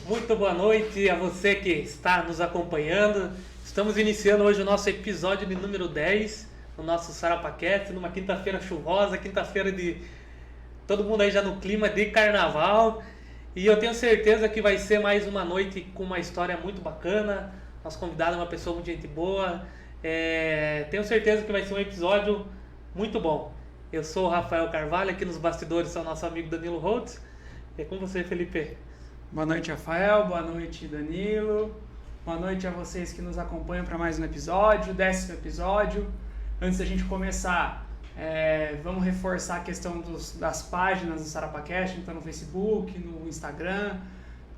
Muito boa noite a você que está nos acompanhando. Estamos iniciando hoje o nosso episódio de número 10 no nosso Sarapacast, numa quinta-feira chuvosa, quinta-feira de todo mundo aí já no clima de carnaval. E eu tenho certeza que vai ser mais uma noite com uma história muito bacana. Nosso convidado é uma pessoa muito gente boa. Tenho certeza que vai ser um episódio muito bom. Eu sou o Rafael Carvalho, aqui nos bastidores é o nosso amigo Danilo Holtz. É com você, Felipe. Boa noite, Rafael. Boa noite, Danilo. Boa noite a vocês que nos acompanham para mais um episódio, 10º episódio. Antes da gente começar, vamos reforçar a questão das páginas do Sarapacast, então no Facebook, no Instagram,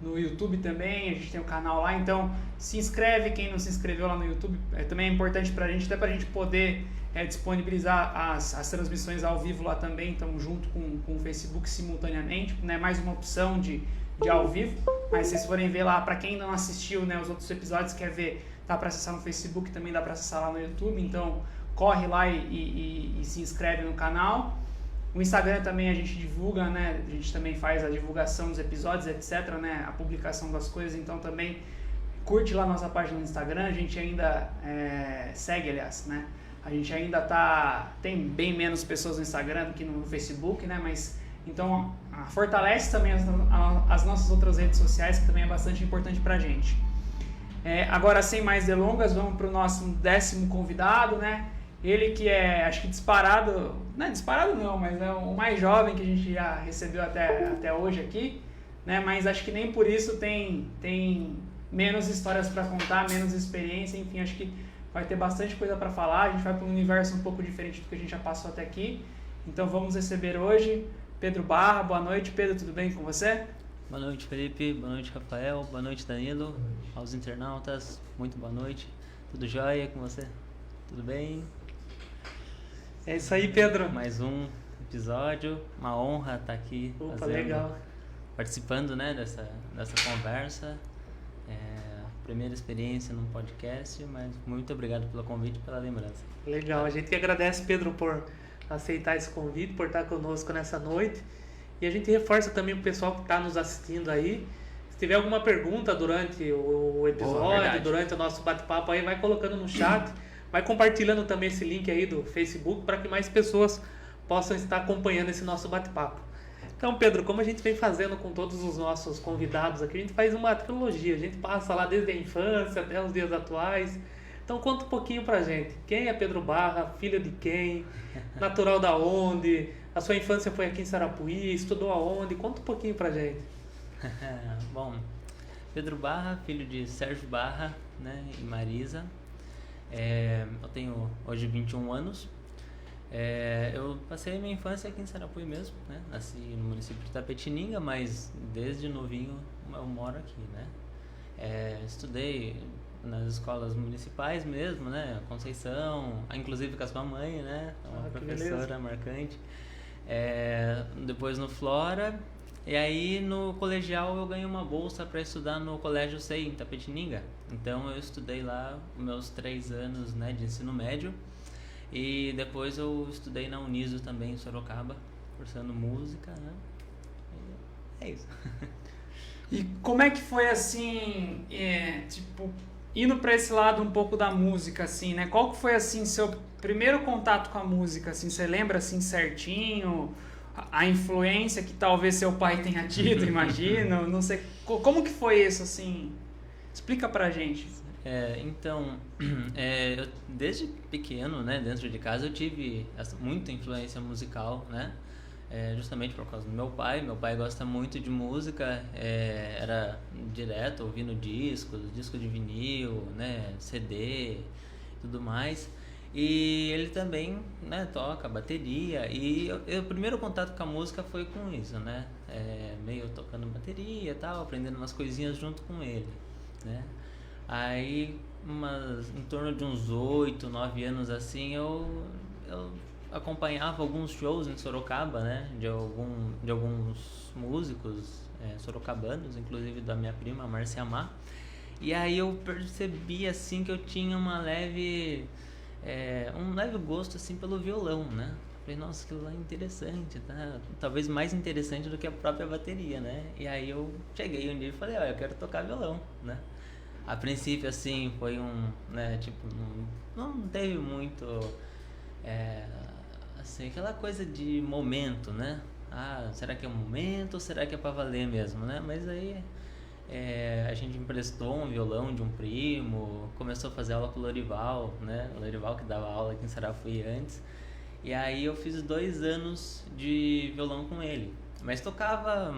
no YouTube também, a gente tem o canal lá, então se inscreve, quem não se inscreveu lá no YouTube, também é importante para a gente, até para a gente poder disponibilizar as transmissões ao vivo lá também, então junto com o Facebook simultaneamente, né, mais uma opção de ao vivo, mas se vocês forem ver lá, para quem ainda não assistiu, né, os outros episódios, quer ver, dá para acessar no Facebook, também dá para acessar lá no YouTube, então corre lá e se inscreve no canal. O Instagram também a gente divulga, né, a gente também faz a divulgação dos episódios, etc, né, a publicação das coisas, então também curte lá nossa página no Instagram, a gente ainda segue, aliás, né, a gente ainda tem bem menos pessoas no Instagram do que no Facebook, né, mas então fortalece também as nossas outras redes sociais, que também é bastante importante pra gente. Agora, sem mais delongas, vamos para o nosso 10º convidado, né? Ele que é, acho que disparado, não é disparado não, mas é o mais jovem que a gente já recebeu até hoje aqui, né? Mas acho que nem por isso tem menos histórias para contar, menos experiência, enfim, acho que vai ter bastante coisa para falar. A gente vai para um universo um pouco diferente do que a gente já passou até aqui. Então vamos receber hoje Pedro Barra. Boa noite, Pedro, tudo bem com você? Boa noite, Felipe. Boa noite, Rafael. Boa noite, Danilo. Aos internautas, muito boa noite. Tudo jóia com você? Tudo bem? É isso aí, Pedro. Mais um episódio, uma honra estar aqui. Opa, legal. Participando, né, dessa conversa. Primeira experiência num podcast, mas muito obrigado pelo convite e pela lembrança. Legal, a gente que agradece, Pedro, por aceitar esse convite, por estar conosco nessa noite. E a gente reforça também o pessoal que está nos assistindo aí. Se tiver alguma pergunta durante o episódio, durante o nosso bate-papo aí, vai colocando no chat, vai compartilhando também esse link aí do Facebook para que mais pessoas possam estar acompanhando esse nosso bate-papo. Então, Pedro, como a gente vem fazendo com todos os nossos convidados aqui, a gente faz uma trilogia, a gente passa lá desde a infância até os dias atuais. Então conta um pouquinho pra gente, quem é Pedro Barra, filho de quem, natural da onde, a sua infância foi aqui em Sarapuí, estudou aonde, conta um pouquinho pra gente. Bom, Pedro Barra, filho de Sérgio Barra, né, e Marisa, eu tenho hoje 21 anos, eu passei a minha infância aqui em Sarapuí mesmo, né, nasci no município de Tapetininga, mas desde novinho eu moro aqui, né, estudei nas escolas municipais mesmo, né? Conceição, inclusive com a sua mãe, né? Uma professora marcante. Depois no Flora. E aí no colegial eu ganhei uma bolsa para estudar no Colégio SEI, em Tapetininga. Então eu estudei lá os meus 3 anos, né, de ensino médio. E depois eu estudei na Uniso também, em Sorocaba, cursando música, né? E é isso. E como é que foi assim, tipo, indo para esse lado um pouco da música, assim, né? Qual que foi, assim, seu primeiro contato com a música, assim? Você lembra, assim, certinho a influência que talvez seu pai tenha tido, imagino? Não sei, como que foi isso, assim? Explica pra gente. Então, eu, desde pequeno, né, dentro de casa, eu tive muita influência musical, né? Justamente por causa do meu pai. Meu pai gosta muito de música, era direto ouvindo disco de vinil, né, CD, tudo mais. E ele também, né, toca bateria. E o primeiro contato com a música foi com isso, né? Meio tocando bateria e tal, aprendendo umas coisinhas junto com ele, né? Aí, em torno de uns 8, 9 anos assim, eu acompanhava alguns shows em Sorocaba, né? De alguns músicos sorocabanos, inclusive da minha prima, Márcia Má. E aí eu percebi assim que eu tinha um leve gosto assim pelo violão, né? Falei, nossa, aquilo lá é interessante, tá? Talvez mais interessante do que a própria bateria, né? E aí eu cheguei um dia e falei, eu quero tocar violão, né? A princípio, assim, foi né, tipo, não teve muito, assim, aquela coisa de momento, né? Será que é um momento ou será que é pra valer mesmo, né? Mas aí a gente emprestou um violão de um primo, começou a fazer aula com o Lorival, né? O Lorival que dava aula aqui em Sarafuí antes. E aí eu fiz 2 anos de violão com ele. Mas tocava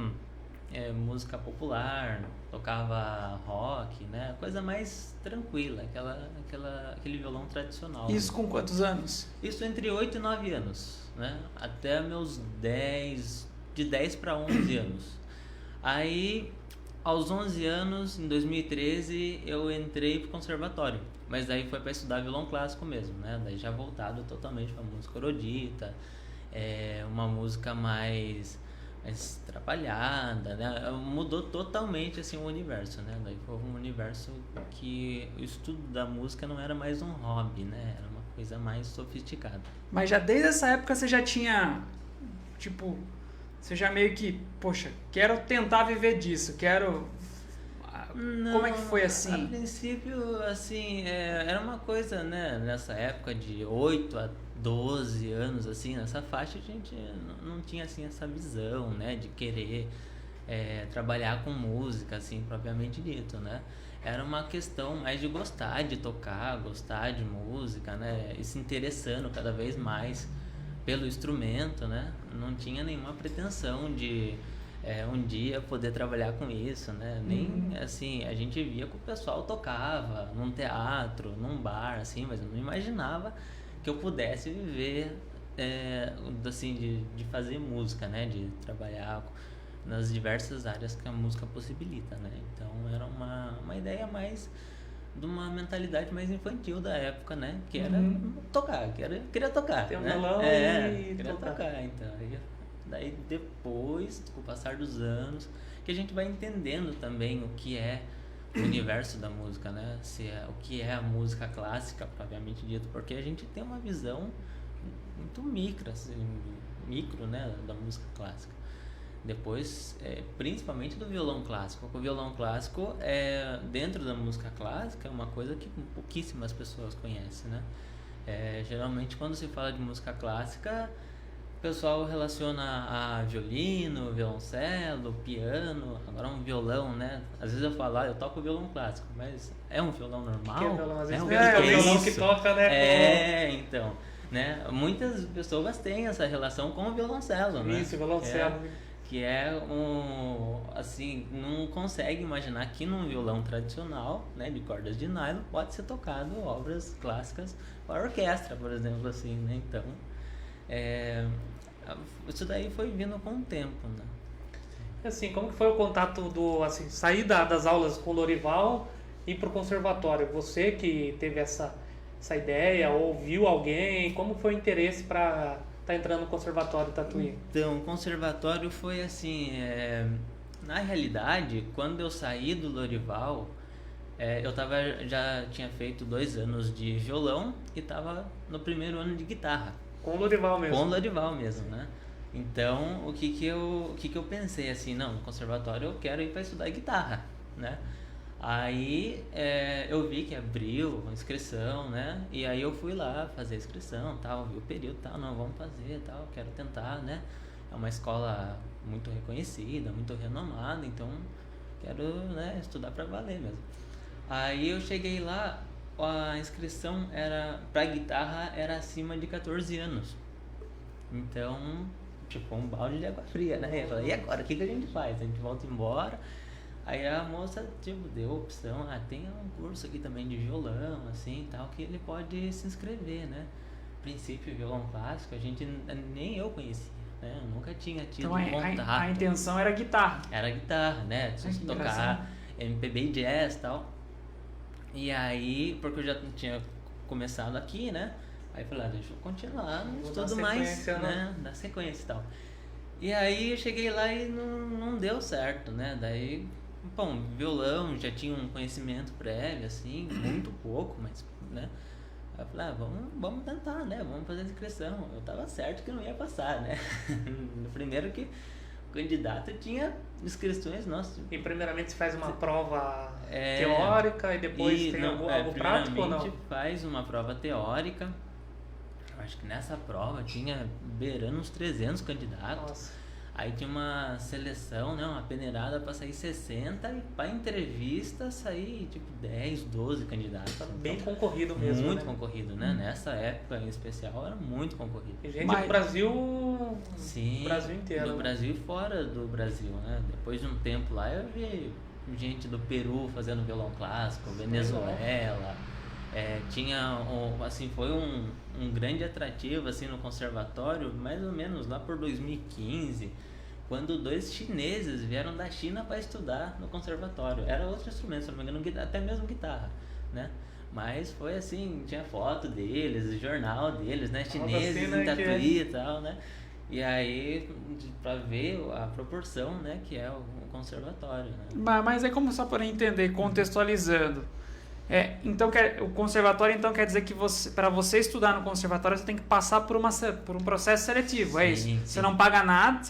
música popular, tocava rock, né? Coisa mais tranquila, aquele violão tradicional. Isso com quantos anos? Isso entre 8 e 9 anos, né? Até meus 10, de 10 para 11 anos. Aí, aos 11 anos, em 2013, eu entrei pro conservatório. Mas daí foi para estudar violão clássico mesmo, né? Daí já voltado totalmente para música erudita, uma música mais trabalhada, né? Mudou totalmente assim o universo, né? Daí foi um universo que o estudo da música não era mais um hobby, né? Era uma coisa mais sofisticada. Mas já desde essa época você já tinha, tipo, você já meio que, poxa, quero tentar viver disso, quero... Não, como é que foi assim? A princípio, assim, era uma coisa, né? Nessa época de 8 a 12 anos, assim, nessa faixa a gente não tinha, assim, essa visão, né? De querer trabalhar com música, assim, propriamente dito, né? Era uma questão mais de gostar de tocar, gostar de música, né? E se interessando cada vez mais pelo instrumento, né? Não tinha nenhuma pretensão de um dia poder trabalhar com isso, né? Nem, assim, a gente via que o pessoal tocava num teatro, num bar, assim, mas eu não imaginava que eu pudesse viver, assim, de fazer música, né? De trabalhar nas diversas áreas que a música possibilita, né? Então era uma ideia mais de uma mentalidade mais infantil da época, né? Que era tocar, queria tocar, ter um né? violão e queria tocar, então. Daí depois, com o passar dos anos, que a gente vai entendendo também o que é o universo da música, né? O que é a música clássica, propriamente dito, porque a gente tem uma visão muito micro, né, da música clássica. Depois, principalmente do violão clássico. O violão clássico, dentro da música clássica, é uma coisa que pouquíssimas pessoas conhecem, né? Geralmente, quando se fala de música clássica, o pessoal relaciona a violino, violoncelo, piano, agora um violão, né? Às vezes eu falo, eu toco violão clássico, mas é um violão normal? Que é violão, às vezes um violão que toca, né? Então, né? Muitas pessoas têm essa relação com o violoncelo, né? Isso, violoncelo. Que assim, não consegue imaginar que num violão tradicional, né, de cordas de nylon, pode ser tocado obras clássicas para orquestra, por exemplo, assim, né? Então, isso daí foi vindo com o tempo, né? Assim, como que foi o contato assim, sair das aulas com o Lorival ir para o conservatório? Você que teve essa ideia, ou viu alguém? Como foi o interesse para estar entrando no conservatório Tatuí? Então, o conservatório foi assim, na realidade, quando eu saí do Lorival, já tinha feito 2 anos de violão e estava no primeiro ano de guitarra. Com o Lorival mesmo? Com o Lorival mesmo, né? Então, o que eu pensei assim, não, no conservatório eu quero ir para estudar guitarra, né? Aí eu vi que abriu a inscrição, né? E aí eu fui lá fazer a inscrição, tal, vi o período, tal, não, vamos fazer, tal, quero tentar, né? É uma escola muito reconhecida, muito renomada, então quero, né, estudar para valer mesmo. Aí eu cheguei lá, a inscrição para guitarra era acima de 14 anos. Então, tipo, um balde de água fria, né? Eu falei, e agora, o que a gente faz? A gente volta embora. Aí a moça, tipo, deu opção, tem um curso aqui também de violão, assim, tal, que ele pode se inscrever, né? Princípio violão clássico, nem eu conhecia, né? Eu nunca tinha tido contato. A intenção era guitarra. Era guitarra, né? Tocar MPB e jazz e tal. E aí, porque eu já tinha começado aqui, né? Aí eu falei, deixa eu continuar no estudo mais, né? Da sequência e tal. E aí eu cheguei lá e não deu certo, né? Daí, bom, violão, já tinha um conhecimento prévio, assim, muito pouco, mas, né? Aí eu falei, vamos tentar, né? Vamos fazer a inscrição. Eu tava certo que não ia passar, né? No primeiro que o candidato tinha inscrições, nossa. E primeiramente você faz uma prova teórica e depois tem algo prático ou não? Primeiramente faz uma prova teórica. Eu acho que nessa prova tinha beirando uns 300 candidatos. Nossa. Aí tinha uma seleção, né, uma peneirada para sair 60 e para entrevista sair tipo 10, 12 candidatos. Bem concorrido mesmo, muito né? Concorrido, né? Nessa época em especial era muito concorrido. E gente do Brasil, sim, Brasil inteiro. Do Brasil e fora do Brasil, né? Depois de um tempo lá eu vi gente do Peru fazendo violão clássico, Venezuela. Tinha, assim, foi um grande atrativo assim no conservatório, mais ou menos lá por 2015, quando 2 chineses vieram da China para estudar no conservatório. Era outro instrumento, se não me engano, até mesmo guitarra, né? Mas foi assim, tinha foto deles, jornal deles, né? Chineses em Tatuí e tal, né? E aí, para ver a proporção, né, que é o conservatório, né? Mas é como só para entender, contextualizando. Então o conservatório então quer dizer que para você estudar no conservatório você tem que passar por um processo seletivo, é isso? Sim. Você não paga nada,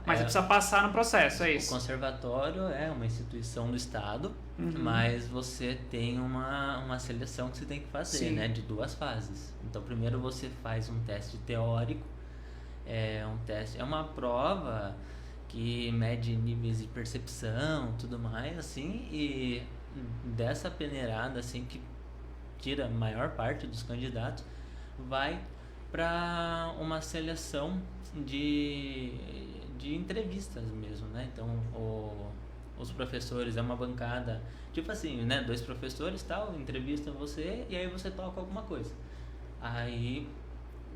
mas você precisa passar no processo, é isso? O conservatório é uma instituição do Estado, mas você tem uma seleção que você tem que fazer, né, de 2 fases. Então primeiro você faz um teste teórico, é uma prova que mede níveis de percepção, tudo mais, assim, e dessa peneirada assim que tira a maior parte dos candidatos, vai para uma seleção de entrevistas mesmo, né? Então os professores é uma bancada tipo assim, né? 2 professores tal, entrevistam você e aí você toca alguma coisa. Aí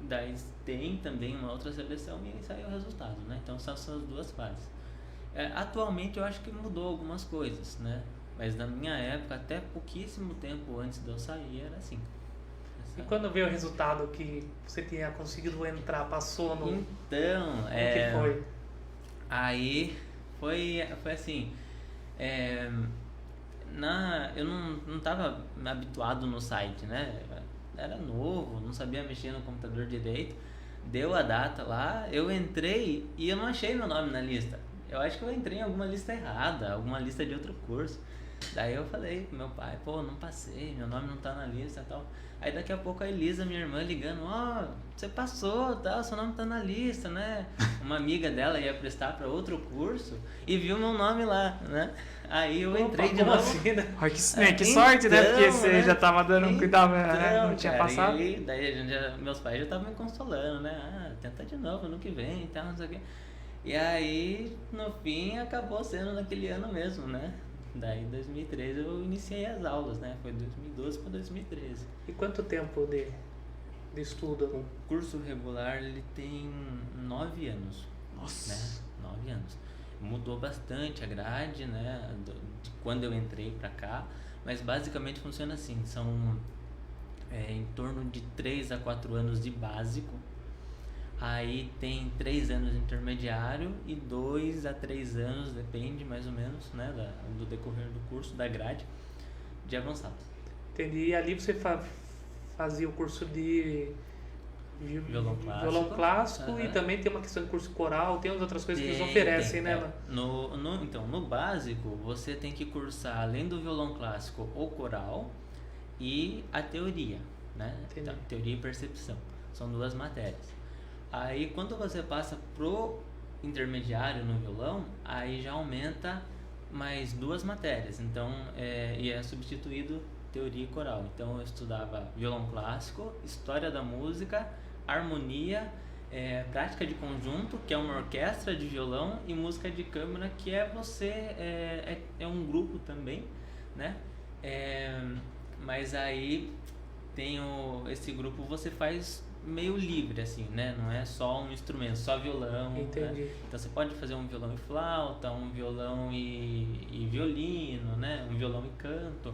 daí tem também uma outra seleção e aí sai o resultado, né? Então são essas 2 fases. Atualmente eu acho que mudou algumas coisas, né? Mas na minha época, até pouquíssimo tempo antes de eu sair, era assim. E quando veio o resultado que você tinha conseguido entrar, passou no... Então, o que foi? Aí, foi assim, eu não estava habituado no site, né? Era novo, não sabia mexer no computador direito. Deu a data lá, eu entrei e eu não achei meu nome na lista. Eu acho que eu entrei em alguma lista errada, alguma lista de outro curso. Daí eu falei pro meu pai, não passei, meu nome não tá na lista e tal. Aí daqui a pouco a Elisa, minha irmã, ligando, você passou, tal, seu nome tá na lista, né? Uma amiga dela ia prestar para outro curso e viu meu nome lá, né? Aí eu entrei de novo. Assim, né? Que sorte, né? Porque você já tava dando cuidado, não tinha passado. E daí meus pais já estavam me consolando, né? Tenta de novo ano que vem e tal, não sei o quê. E aí, no fim, acabou sendo naquele ano mesmo, né? Daí, em 2013, eu iniciei as aulas, né? Foi 2012 para 2013. E quanto tempo de estudo? O curso regular, ele tem 9 anos. Nossa! Né? 9 anos. Mudou bastante a grade, né? De quando eu entrei para cá. Mas basicamente funciona assim, são em torno de 3 a 4 anos de básico, aí tem 3 anos de intermediário e 2 a 3 anos, depende mais ou menos, né, do decorrer do curso, da grade, de avançado. Entendi. E ali você fazia o curso de violão clássico e também tem uma questão de curso coral, tem outras coisas que eles oferecem, né? Então, no básico, você tem que cursar, além do violão clássico, o coral e a teoria, né? Então, teoria e percepção. São 2 matérias. Aí, quando você passa pro intermediário no violão, aí já aumenta mais 2 matérias. Então, e é substituído teoria e coral. Então, eu estudava violão clássico, história da música, harmonia, prática de conjunto, que é uma orquestra de violão, e música de câmara, que é um grupo também, né? Mas aí esse grupo você faz meio livre, assim, né? Não é só um instrumento, só violão. Entendi. Né? Então você pode fazer um violão e flauta, um violão e violino, né? Um violão e canto.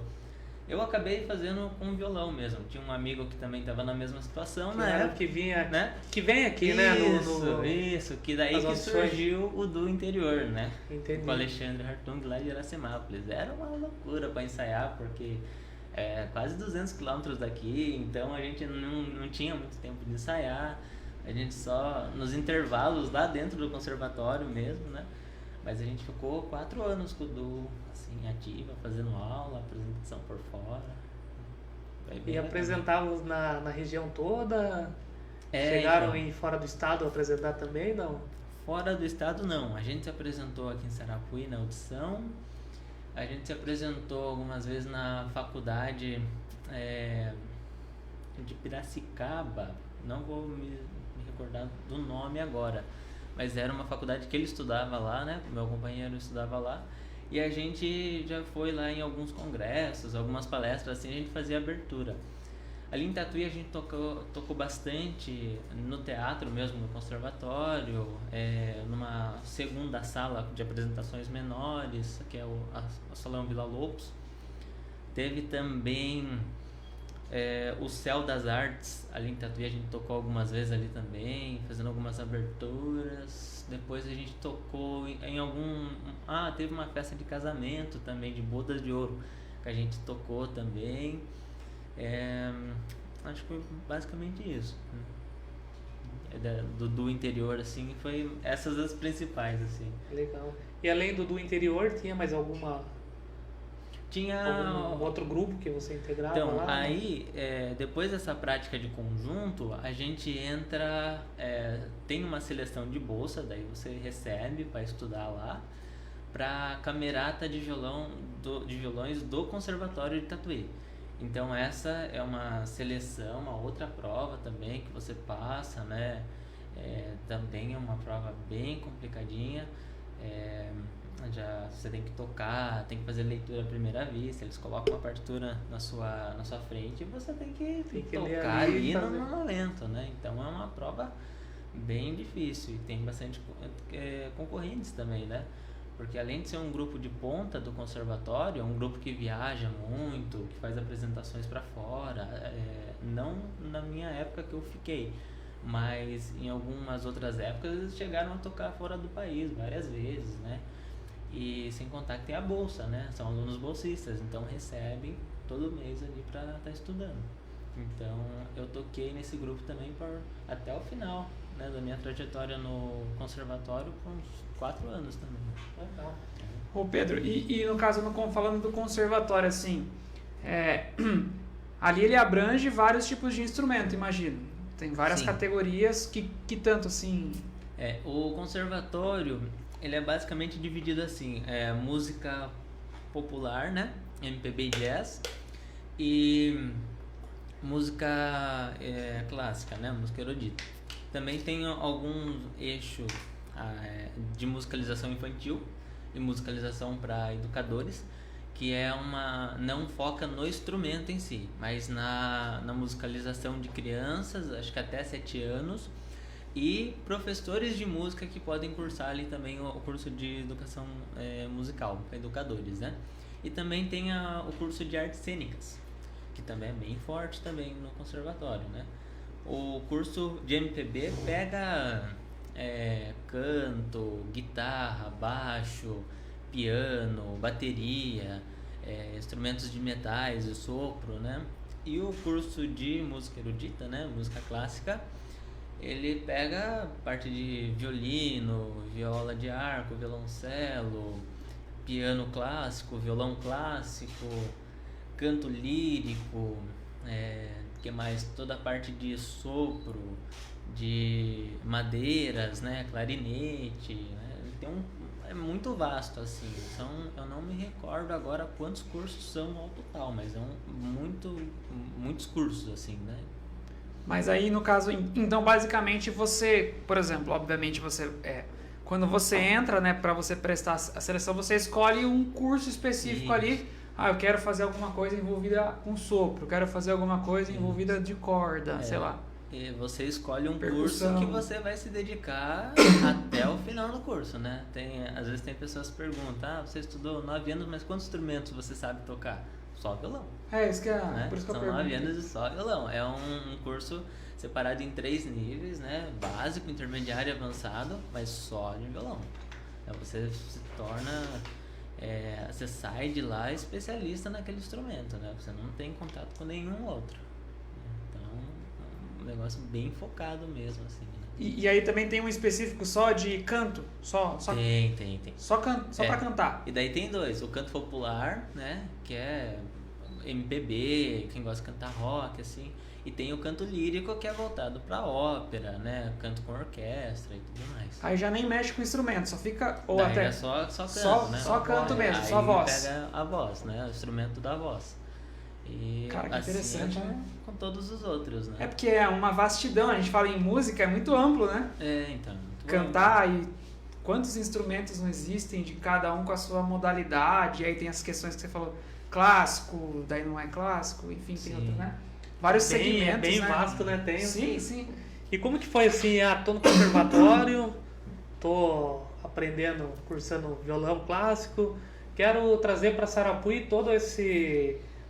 Eu acabei fazendo com violão mesmo. Tinha um amigo que também estava na mesma situação, né? Que vinha, né? Que vem aqui, isso, né? Isso, que daí que surgiu o do interior, né? Entendi. Com o Alexandre Hartung lá de Iracemápolis. Era uma loucura para ensaiar, porque quase 200 quilômetros daqui, então a gente não tinha muito tempo de ensaiar. A gente só nos intervalos lá dentro do conservatório mesmo, né? Mas a gente ficou 4 anos com o Du, assim, ativa, fazendo aula, apresentação por fora. E apresentávamos na região toda? Chegaram então, em fora do estado a apresentar também, não? Fora do estado não, a gente se apresentou aqui em Sarapuí na audição, a gente se apresentou algumas vezes na faculdade de Piracicaba, não vou me recordar do nome agora, mas era uma faculdade que ele estudava lá, né? Meu companheiro estudava lá. E a gente já foi lá em alguns congressos, algumas palestras, assim, a gente fazia abertura. Ali em Tatuí a gente tocou bastante no teatro mesmo, no conservatório, numa segunda sala de apresentações menores, que é o Salão Vila Lobos. Teve também o Céu das Artes, ali em Tatuí a gente tocou algumas vezes ali também, fazendo algumas aberturas. Depois a gente tocou em algum... teve uma festa de casamento também, de bodas de ouro, que a gente tocou também. Acho que foi basicamente isso. Do interior, assim, foi essas as principais, assim. Legal. E além do interior, tinha mais algum outro grupo que você integrava então, lá? Aí, depois dessa prática de conjunto, a gente entra, tem uma seleção de bolsa, daí você recebe para estudar lá, para camerata de violões do Conservatório de Tatuí. Então essa é uma seleção, uma outra prova também que você passa, né? Também é uma prova bem complicadinha. Já você tem que tocar, tem que fazer leitura à primeira vista, eles colocam uma partitura na sua frente e você tem que tocar ali no momento, né? Então é uma prova bem difícil e tem bastante concorrentes também, né? Porque além de ser um grupo de ponta do conservatório, é um grupo que viaja muito, que faz apresentações para fora, não na minha época que eu fiquei, mas em algumas outras épocas eles chegaram a tocar fora do país várias vezes, né? E sem contar que tem a bolsa, né? São alunos bolsistas, então recebem todo mês ali para estar estudando. Então eu toquei nesse grupo também até o final, né, da minha trajetória no conservatório, por uns 4 anos também. Legal. Ô Pedro, e no caso, falando do conservatório, assim, ali ele abrange vários tipos de instrumento, imagino. Tem várias categorias que tanto assim... O conservatório, ele é basicamente dividido assim, música popular, né, MPB e jazz, e música clássica, né, música erudita. Também tem alguns eixos de musicalização infantil e musicalização para educadores, que não foca no instrumento em si, mas na musicalização de crianças, acho que até 7 anos, e professores de música que podem cursar ali também o curso de educação musical para educadores, né? E também tem o curso de artes cênicas, que também é bem forte também no conservatório, né? O curso de MPB pega canto, guitarra, baixo, piano, bateria, instrumentos de metais e sopro, né? E o curso de música erudita, né? Música clássica, ele pega parte de violino, viola de arco, violoncelo, piano clássico, violão clássico, canto lírico, que mais? Toda a parte de sopro, de madeiras, né? Clarinete, né? É muito vasto, assim. Eu não me recordo agora quantos cursos são ao total, mas muitos cursos, assim, né? Mas aí, no caso, então, basicamente, você, por exemplo, obviamente, quando você entra, né, para você prestar a seleção, você escolhe um curso específico ali. Eu quero fazer alguma coisa envolvida com sopro, quero fazer alguma coisa envolvida de corda, sei lá. E você escolhe um Percussão. curso que você vai se dedicar até o final do curso, né? Às vezes tem pessoas que perguntam, você estudou 9 anos, mas quantos instrumentos você sabe tocar? Só violão. Isso que né? por isso que São eu 9 pergunto. anos de só violão. É um curso separado em 3 níveis, né? Básico, intermediário e avançado, mas só de violão. Você se torna... você sai de lá especialista naquele instrumento, né? Você não tem contato com nenhum outro. Então, é um negócio bem focado mesmo, assim, né? E aí também tem um específico só de canto? Tem. Só pra cantar? E daí tem 2, o canto popular, né? Que é MPB, quem gosta de cantar rock, assim. E tem o canto lírico, que é voltado pra ópera, né? Canto com orquestra e tudo mais. Aí já nem mexe com o instrumento, só fica... Ou daí até é só canto, né? Só canto mesmo, aí só voz. Pega a voz, né? O instrumento da voz. E Cara, que assim interessante, né? com todos os outros, né? É porque é uma vastidão, a gente fala em música, é muito amplo, né? Então. Cantar e quantos instrumentos não existem de cada um com a sua modalidade, e aí tem as questões que você falou, clássico, daí não é clássico, enfim, tem outro, né? Vários segmentos, é bem né? vasto, né? Tem. Sim. E como que foi assim, tô no conservatório, tô aprendendo, cursando violão clássico, quero trazer para Sarapuí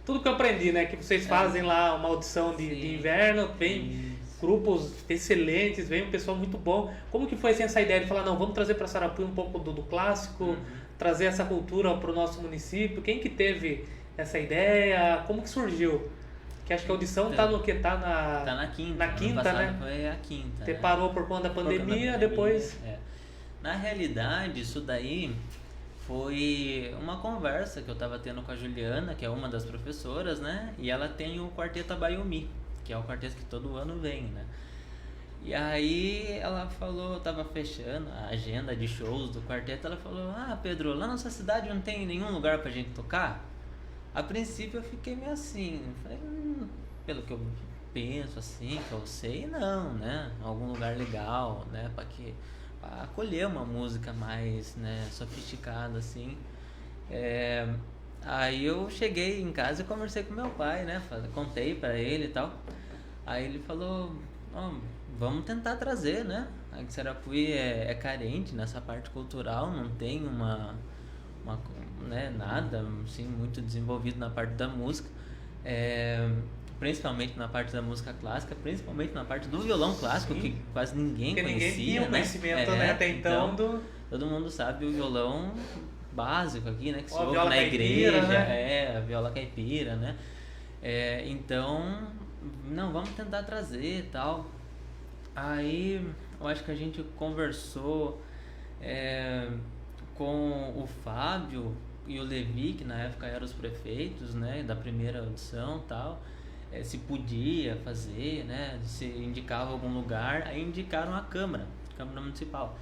tudo que eu aprendi, né? Que vocês fazem lá uma audição de inverno, vem grupos excelentes, vem um pessoal muito bom. Como que foi assim, essa ideia de falar, não, vamos trazer para Sarapuí um pouco do clássico, trazer essa cultura para o nosso município? Quem que teve essa ideia? Como que surgiu? Que acho que a audição tá no que? Tá na quinta. Na quinta, né? Foi a quinta. Você parou por conta da pandemia, depois... Na realidade, isso daí foi uma conversa que eu estava tendo com a Juliana, que é uma das professoras, né? E ela tem o Quarteto Abaiomi, que é o quarteto que todo ano vem, né? E aí ela falou, eu tava fechando a agenda de shows do quarteto, ela falou, Pedro, lá na nossa cidade não tem nenhum lugar pra gente tocar? A princípio eu fiquei meio assim, falei, pelo que eu penso assim, que eu sei, não, né? Algum lugar legal, né? Pra acolher uma música mais, né, sofisticada, assim. Aí eu cheguei em casa e conversei com meu pai, né? Contei pra ele e tal. Aí ele falou, vamos tentar trazer, né? A Sarapuí é carente nessa parte cultural, não tem né, nada assim, muito desenvolvido na parte da música. Principalmente na parte da música clássica, principalmente na parte do violão clássico, que quase ninguém conhecia. Ninguém tinha o conhecimento, né? Até então todo mundo sabe o violão básico aqui, né? Que se ouve viola na caipira, igreja, né? A viola caipira, né? Então, não, vamos tentar trazer e tal. Aí, eu acho que a gente conversou com o Fábio e o Levi, que na época eram os prefeitos, né? Da primeira audição e tal. Se podia fazer, né? Se indicava algum lugar, aí indicaram a Câmara Municipal.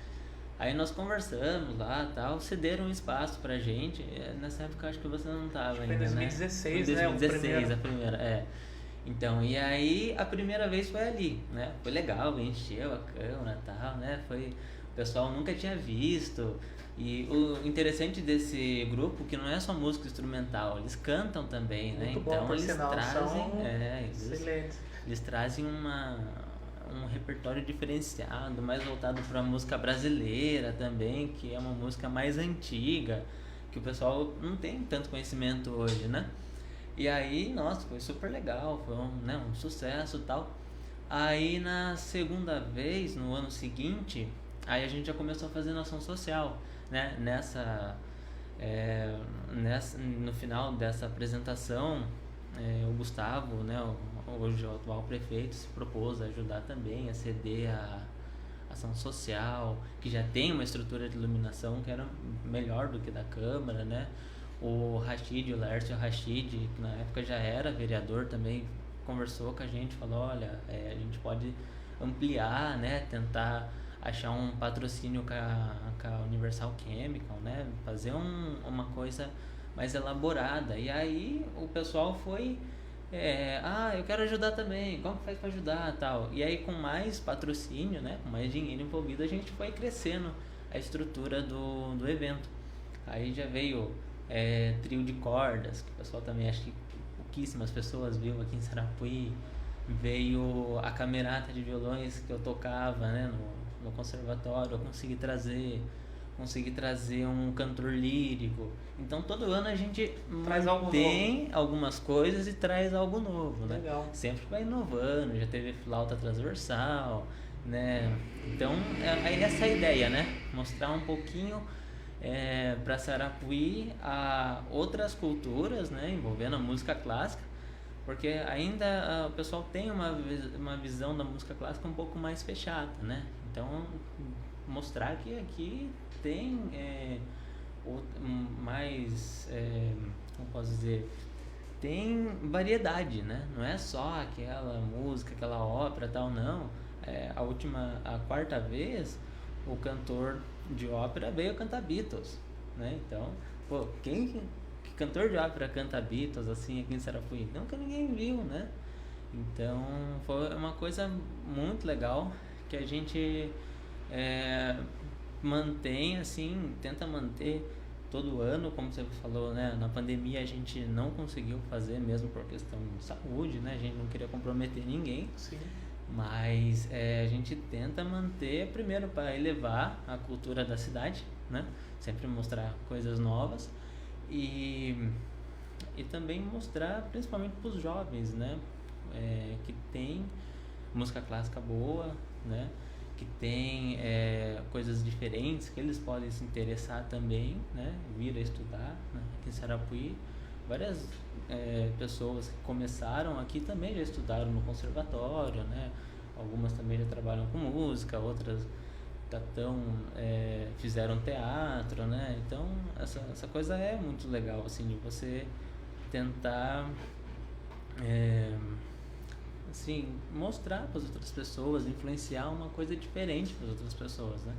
Aí nós conversamos lá, tal, cederam um espaço pra gente. Nessa época acho que você não tava ainda, né? Foi em 2016, né? né? 2016, a primeira, Então, e aí a primeira vez foi ali, né? Foi legal, encheu a Câmara e tal, né? O pessoal nunca tinha visto. E o interessante desse grupo, que não é só música instrumental, eles cantam também, né? Muito Então bom, eles sinal, trazem, excelente. Eles trazem um repertório diferenciado, mais voltado para a música brasileira também, que é uma música mais antiga, que o pessoal não tem tanto conhecimento hoje, né? E aí, nossa, foi super legal, foi um sucesso e tal. Aí na segunda vez, no ano seguinte, aí a gente já começou a fazer ação social, né? No final dessa apresentação, o Gustavo, né, hoje o atual prefeito, se propôs a ajudar também a ceder a ação social, que já tem uma estrutura de iluminação que era melhor do que da Câmara, né? O Laércio Rachid, que na época já era vereador também, conversou com a gente, falou, olha, a gente pode ampliar, né, tentar achar um patrocínio com a Universal Chemical, né, fazer uma coisa mais elaborada. E aí o pessoal foi, eu quero ajudar também, como faz para ajudar, tal. E aí com mais patrocínio, né, com mais dinheiro envolvido, a gente foi crescendo a estrutura do evento. Aí já veio trio de cordas, que o pessoal também, acho que pouquíssimas pessoas viu aqui em Sarapuí. Veio a camerata de violões que eu tocava, né, no conservatório. Eu consegui trazer um cantor lírico. Então todo ano a gente tem algumas coisas e traz algo novo, né? Legal. Sempre vai inovando, já teve flauta transversal, né? Então essa é a ideia, né? Mostrar um pouquinho para Sarapuí outras culturas, né? Envolvendo a música clássica, porque ainda o pessoal tem uma visão da música clássica um pouco mais fechada, né? Então mostrar que aqui tem mais, como posso dizer, tem variedade, né? Não é só aquela música, aquela ópera, tal, não. A quarta vez o cantor de ópera veio cantar Beatles, né? Então, pô, que cantor de ópera canta Beatles assim aqui em Sarapuí? Nunca ninguém viu, né? Então foi uma coisa muito legal que a gente mantém assim, tenta manter todo ano, como você falou, né? Na pandemia a gente não conseguiu fazer mesmo por questão de saúde, né? A gente não queria comprometer ninguém. Sim. Mas a gente tenta manter, primeiro, para elevar a cultura da cidade, né? Sempre mostrar coisas novas e também mostrar principalmente para os jovens, né? Que tem música clássica boa, né? Que tem coisas diferentes que eles podem se interessar também, né? Vir a estudar, né? Aqui em Sarapuí, várias pessoas que começaram aqui também já estudaram no conservatório, né? Algumas também já trabalham com música, outras fizeram teatro, né? Então essa coisa é muito legal, assim, de você tentar assim, mostrar para as outras pessoas, influenciar uma coisa diferente para as outras pessoas, né?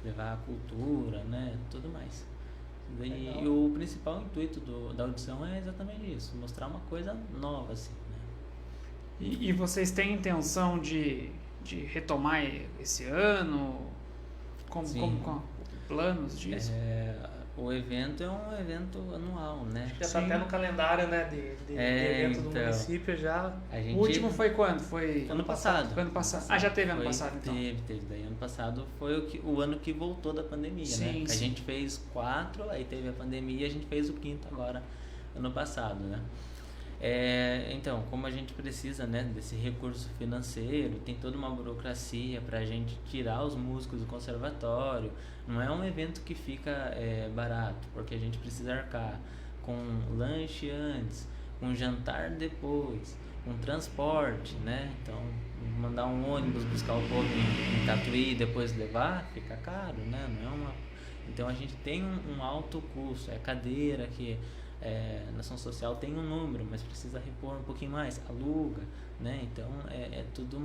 Levar a cultura, né? Tudo mais. E o principal intuito da audição é exatamente isso, mostrar uma coisa nova, assim, né? E vocês têm intenção de retomar esse ano? Como planos disso? O evento é um evento anual, né? Já está até no calendário, né, de evento do município já. O último foi quando? Foi ano passado. Foi ano passado. Já teve ano passado, então? Teve. Daí ano passado foi o ano que voltou da pandemia, sim, né? Sim. A gente fez 4, aí teve a pandemia e a gente fez o 5º agora, ano passado, né? Então, como a gente precisa, né, desse recurso financeiro, tem toda uma burocracia para a gente tirar os músicos do conservatório. Não é um evento que fica barato, porque a gente precisa arcar com lanche antes, com jantar depois, com transporte, né? Então, mandar um ônibus buscar o povo em Tatuí e depois levar, fica caro, né? Não é Então a gente tem um alto custo, cadeira que na ação social tem um número, mas precisa repor um pouquinho mais, aluga, né? Então tudo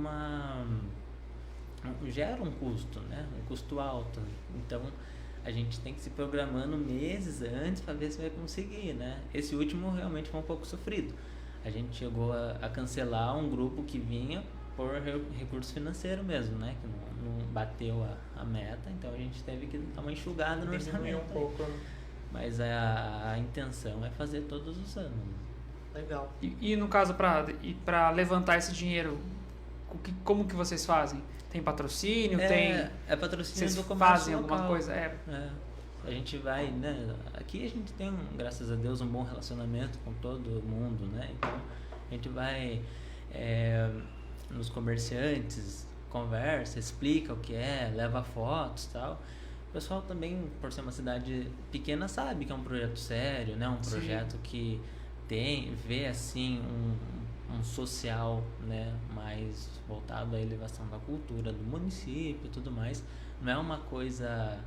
gera um custo, né? Um custo alto. Então a gente tem que se programando meses antes para ver se vai conseguir, né? Esse último realmente foi um pouco sofrido. A gente chegou a cancelar um grupo que vinha por recurso financeiro mesmo, né? Que não bateu a meta, então a gente teve que dar uma enxugada no orçamento. Um pouco. Mas a intenção é fazer todos os anos. Legal. E no caso, para levantar esse dinheiro, como que vocês fazem? Tem patrocínio? É patrocínio vocês do comércio fazem local. Alguma coisa? a gente vai, né? Aqui a gente tem, graças a Deus, um bom relacionamento com todo mundo, né? Então a gente vai nos comerciantes, conversa, explica o que é, leva fotos e tal. O pessoal também, por ser uma cidade pequena, sabe que é um projeto sério, né? Um projeto que vê assim um social, né, mais voltado à elevação da cultura do município e tudo mais. Não é uma coisa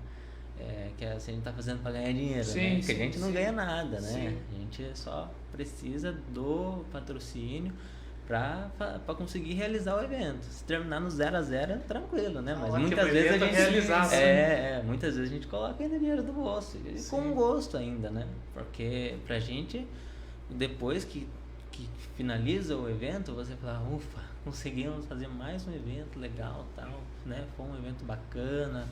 que assim, a gente está fazendo para ganhar dinheiro, né? Porque a gente não ganha nada, né? Sim. A gente só precisa do patrocínio para conseguir realizar o evento. Se terminar no 0-0 é tranquilo, né? Mas muitas vezes a gente muitas vezes a gente coloca ainda dinheiro do bolso e com gosto ainda, né? Porque pra gente, depois que finaliza o evento, você fala, ufa, conseguimos fazer mais um evento legal, tal, né? Foi um evento bacana,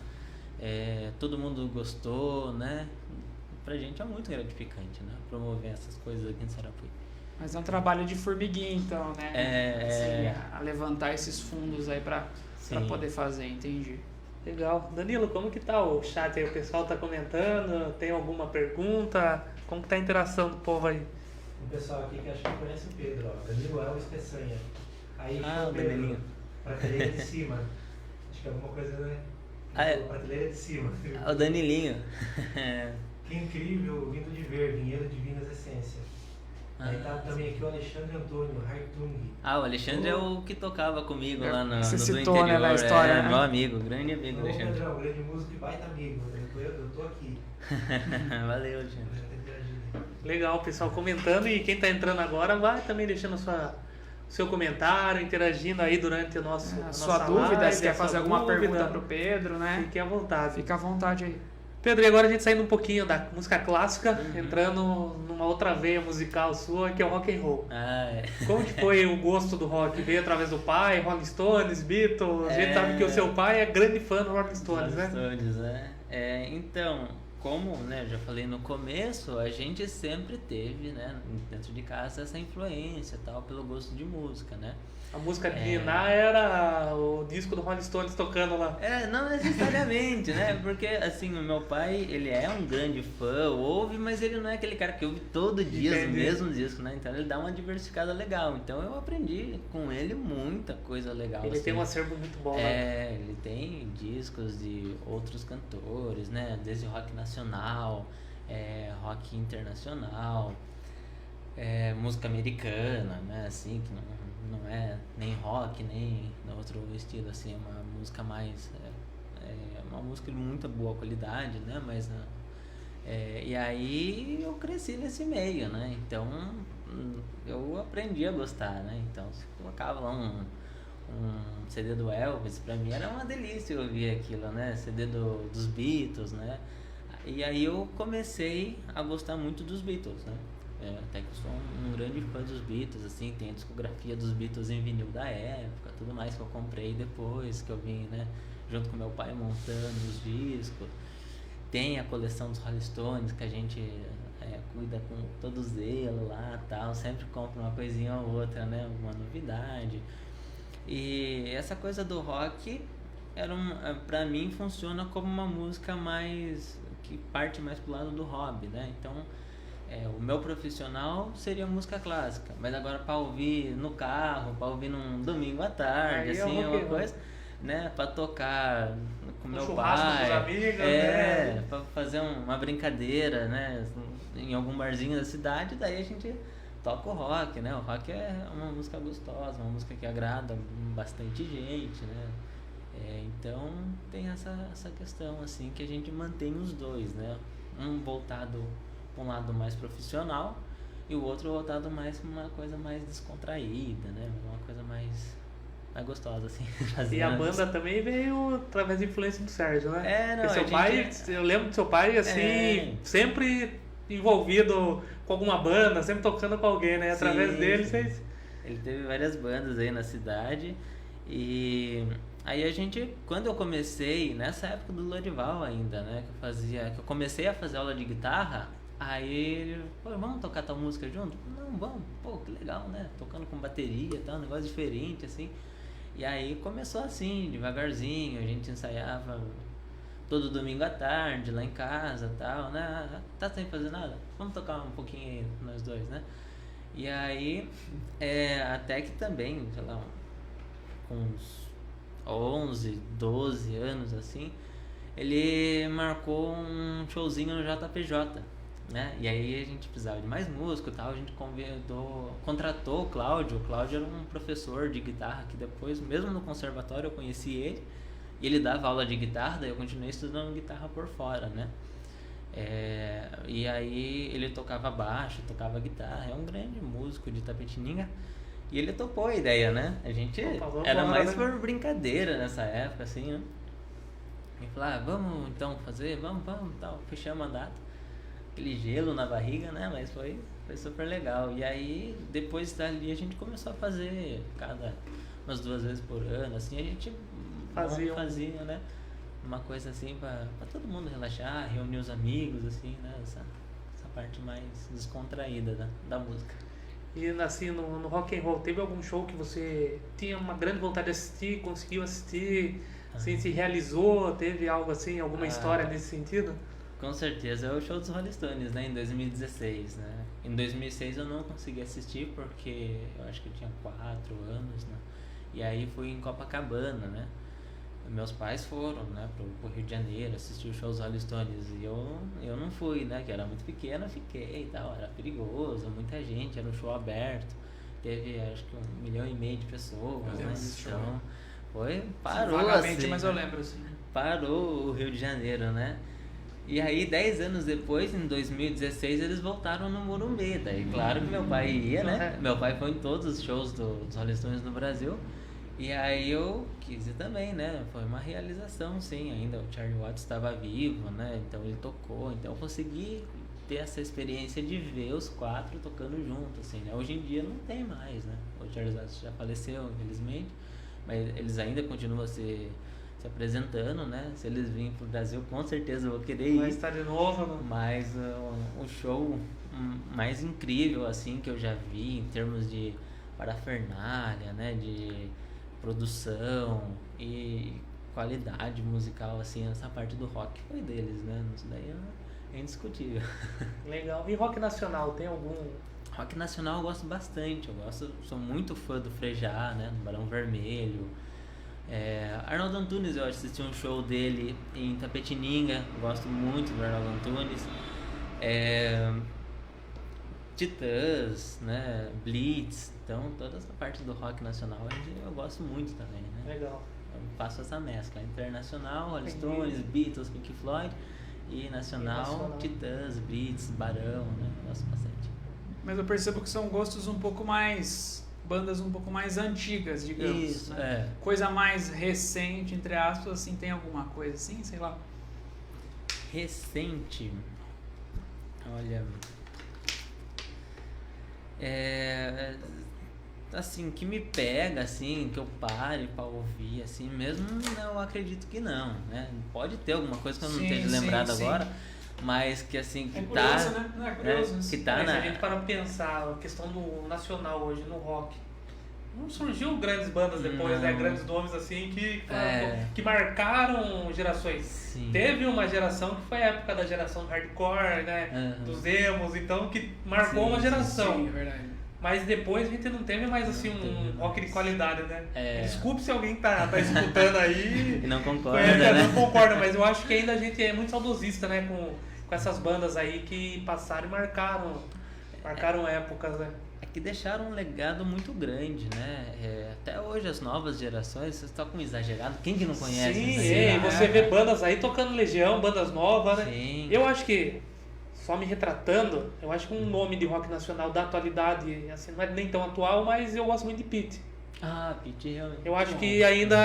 todo mundo gostou, né? Pra gente é muito gratificante, né? Promover essas coisas aqui em Sarapuí. Mas é um trabalho de formiguinha, então, né? A levantar esses fundos aí pra poder fazer, entendi. Legal. Danilo, como que tá o chat aí? O pessoal tá comentando? Tem alguma pergunta? Como que tá a interação do povo aí? O pessoal aqui que acho que conhece o Pedro, ó. Danilo Alves Peçanha. Aí o Danilinho. Prateleira de cima. Acho que é alguma coisa, né? Prateleira de cima. O Danilinho. Que incrível, vindo de ver, vinhedo Divinas Essências. Aí tá também aqui o Alexandre Antônio, Hartung. O Alexandre é o que tocava comigo lá no Você do citou, interior. Né, na história, né? Meu amigo, grande amigo, Ô, Alexandre. Pedrão, grande músico e baita amigo. Eu tô aqui. Valeu, Alexandre. Legal, o pessoal comentando, e quem tá entrando agora vai também deixando seu comentário, interagindo aí durante o nosso sua dúvida, live, se quer fazer alguma pergunta pro Pedro, né? Fique à vontade. Fica à vontade aí. Pedro, e agora a gente saindo um pouquinho da música clássica, entrando numa outra veia musical sua, que é o rock and roll. Como que foi o gosto do rock? Veio através do pai, Rolling Stones, Beatles? A gente sabe que o seu pai é grande fã do Rolling Stones, né? Stones, né? Então, como, né, já falei no começo, a gente sempre teve, né, dentro de casa essa influência, tal, pelo gosto de música, né? A música de Niná era o disco do Rolling Stones tocando lá. Não necessariamente, né? Porque, assim, o meu pai, ele é um grande fã, ouve, mas ele não é aquele cara que ouve todo dia os mesmos discos, né? Então ele dá uma diversificada legal. Então eu aprendi com ele muita coisa legal. Ele assim. tem um acervo muito bom, né? Ele tem discos de outros cantores, né? Desde rock nacional, rock internacional, música americana, né? Assim, que não é nem rock, nem outro estilo, assim, é uma música mais... uma música de muita boa qualidade, né? Mas... e aí eu cresci nesse meio, né? Então eu aprendi a gostar, né? Então se colocava lá um CD do Elvis, pra mim era uma delícia ouvir aquilo, né? CD dos Beatles, né? E aí eu comecei a gostar muito dos Beatles, né? Até que eu sou um grande fã dos Beatles, assim, tem a discografia dos Beatles em vinil da época, tudo mais que eu comprei depois, que eu vim, né, junto com meu pai montando os discos. Tem a coleção dos Rolling Stones, que a gente cuida com todo zelo lá, tal, sempre compra uma coisinha ou outra, né, uma novidade. E essa coisa do rock, pra mim, funciona como uma música que parte mais pro lado do hobby, né, então... o meu profissional seria música clássica, mas agora para ouvir no carro, para ouvir num domingo à tarde, assim, uma coisa, né, para tocar com meu pai, com os amigos, né? para fazer uma brincadeira, né, em algum barzinho da cidade, daí a gente toca o rock, né? O rock é uma música gostosa, uma música que agrada bastante gente, né? Então tem essa questão assim que a gente mantém os dois, né? Um voltado um lado mais profissional e o outro voltado mais para uma coisa mais descontraída, né? Uma coisa mais gostosa, assim. E a banda também veio através da influência do Sérgio, né? Não, seu pai, eu lembro do seu pai, assim, sempre envolvido com alguma banda, sempre tocando com alguém, né? Através dele, vocês... Ele teve várias bandas aí na cidade e... Aí quando eu comecei, nessa época do Lorival ainda, né? Que eu comecei a fazer aula de guitarra. Aí ele, vamos tocar tal música junto? Não, vamos, que legal, né? Tocando com bateria, tal, um negócio diferente, assim. E aí começou assim, devagarzinho, a gente ensaiava todo domingo à tarde, lá em casa e tal, né? Tá sem fazer nada? Vamos tocar um pouquinho aí, nós dois, né? E aí, até que também, sei lá, com uns 11, 12 anos, assim, ele marcou um showzinho no JPJ, né? E aí a gente precisava de mais músico e tal, a gente contratou o Cláudio. O Cláudio era um professor de guitarra que depois, mesmo no conservatório, eu conheci ele. E ele dava aula de guitarra, daí eu continuei estudando guitarra por fora, né? E aí ele tocava baixo, tocava guitarra, é um grande músico de Itapetininga. E ele topou a ideia, né? A gente era mais por brincadeira nessa época, assim, né? E falou, vamos então fazer, vamos, tal. Fechamos a data. Aquele gelo na barriga, né? Mas foi super legal. E aí, depois dali, a gente começou a fazer umas 2 vezes por ano, assim, a gente fazia, né? Uma coisa assim pra todo mundo relaxar, reunir os amigos, assim, né? Essa parte mais descontraída da música. E assim, no rock and roll, teve algum show que você tinha uma grande vontade de assistir, conseguiu assistir, assim, se realizou, teve algo assim, alguma história nesse sentido? Com certeza, é o show dos Rolling Stones, né, em 2016, né? Em 2006 eu não consegui assistir porque eu acho que eu tinha 4 anos, né? E aí fui em Copacabana, né? Meus pais foram, né, pro Rio de Janeiro assistir o show dos Rolling Stones e eu não fui, né, que era muito pequena, fiquei e tal, era perigoso, muita gente, era um show aberto, teve acho que 1,5 milhão de pessoas, né, então parou assim, mas eu lembro assim. Parou o Rio de Janeiro, né, e aí 10 anos depois, em 2016, eles voltaram no Morumbi, daí claro que meu pai ia, né, meu pai foi em todos os shows dos Rolling Stones no Brasil. E aí eu quis ir também, né? Foi uma realização, sim. Ainda o Charlie Watts estava vivo, né? Então ele tocou. Então eu consegui ter essa experiência de ver os 4 tocando junto, assim, né? Hoje em dia não tem mais, né? O Charlie Watts já faleceu, infelizmente. Mas eles ainda continuam se apresentando, né? Se eles virem pro Brasil, com certeza eu vou querer ir. Vai estar de novo, né? Mas o show mais incrível, assim, que eu já vi em termos de parafernália, né? De produção e qualidade musical, assim, essa parte do rock foi deles, né? Isso daí é indiscutível. Legal. E rock nacional, tem algum? Rock nacional eu gosto bastante, sou muito fã do Frejá, né? Do Barão Vermelho. Arnaldo Antunes, eu assisti um show dele em Itapetininga, gosto muito do Arnaldo Antunes. Titãs, né? Blitz, então toda essa parte do rock nacional eu gosto muito também, né? Legal. Eu faço essa mescla, internacional, Rolling Stones, Beatles, Pink Floyd e nacional, Titãs, Blitz, Barão, né? Eu gosto bastante. Mas eu percebo que são gostos um pouco mais, bandas um pouco mais antigas, digamos. Isso, né? Coisa mais recente, entre aspas, assim, tem alguma coisa assim, sei lá. Recente, olha... assim, que me pega, assim, que eu pare pra ouvir, assim, mesmo eu acredito que não, né? Pode ter alguma coisa que eu não esteja lembrado agora, mas que assim, que curioso, né? Não é curioso, né? Que tá Se a gente para pensar a questão do nacional hoje no rock, não surgiu grandes bandas depois, né? Grandes nomes assim que marcaram gerações. Sim. Teve uma geração que foi a época da geração hardcore, né? Dos emos, então que marcou uma geração. Sim, é verdade. Mas depois a gente não teve mais assim um rock de qualidade, né? Desculpe se alguém tá escutando aí e não concorda, né? Não concorda, mas eu acho que ainda a gente é muito saudosista, né? Com essas bandas aí que passaram e marcaram épocas, né? Que deixaram um legado muito grande, né? Até hoje as novas gerações, vocês tocam exagerado, quem que não conhece? Sim, você vê bandas aí tocando Legião, bandas novas, né? Sim. Eu acho que, só me retratando, eu acho que um nome de rock nacional da atualidade, assim, não é nem tão atual, mas eu gosto muito de Pitty. Pitty realmente. Eu acho que ainda,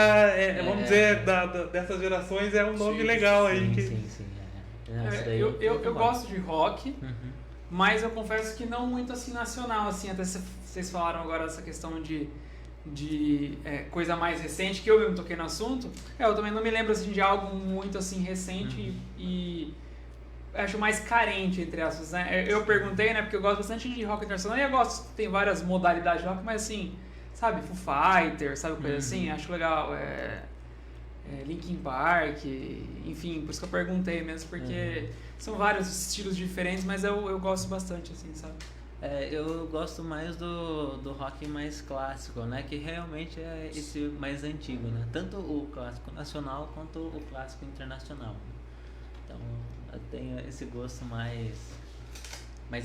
vamos dizer, dessas gerações é um nome legal aí. Sim. Eu gosto de rock. Mas eu confesso que não muito assim nacional, assim, até vocês falaram agora essa questão de coisa mais recente, que eu mesmo toquei no assunto, eu também não me lembro assim, de algo muito assim recente e acho mais carente, entre aspas, né? Eu perguntei, né, porque eu gosto bastante de rock internacional e eu gosto, tem várias modalidades de rock, mas assim, sabe, Foo Fighters, sabe, coisa assim, acho legal, Linkin Park, enfim, por isso que eu perguntei mesmo, porque são vários estilos diferentes, mas eu gosto bastante, assim, sabe? Eu gosto mais do rock mais clássico, né? Que realmente é esse mais antigo, né? Tanto o clássico nacional quanto o clássico internacional. Então, eu tenho esse gosto mais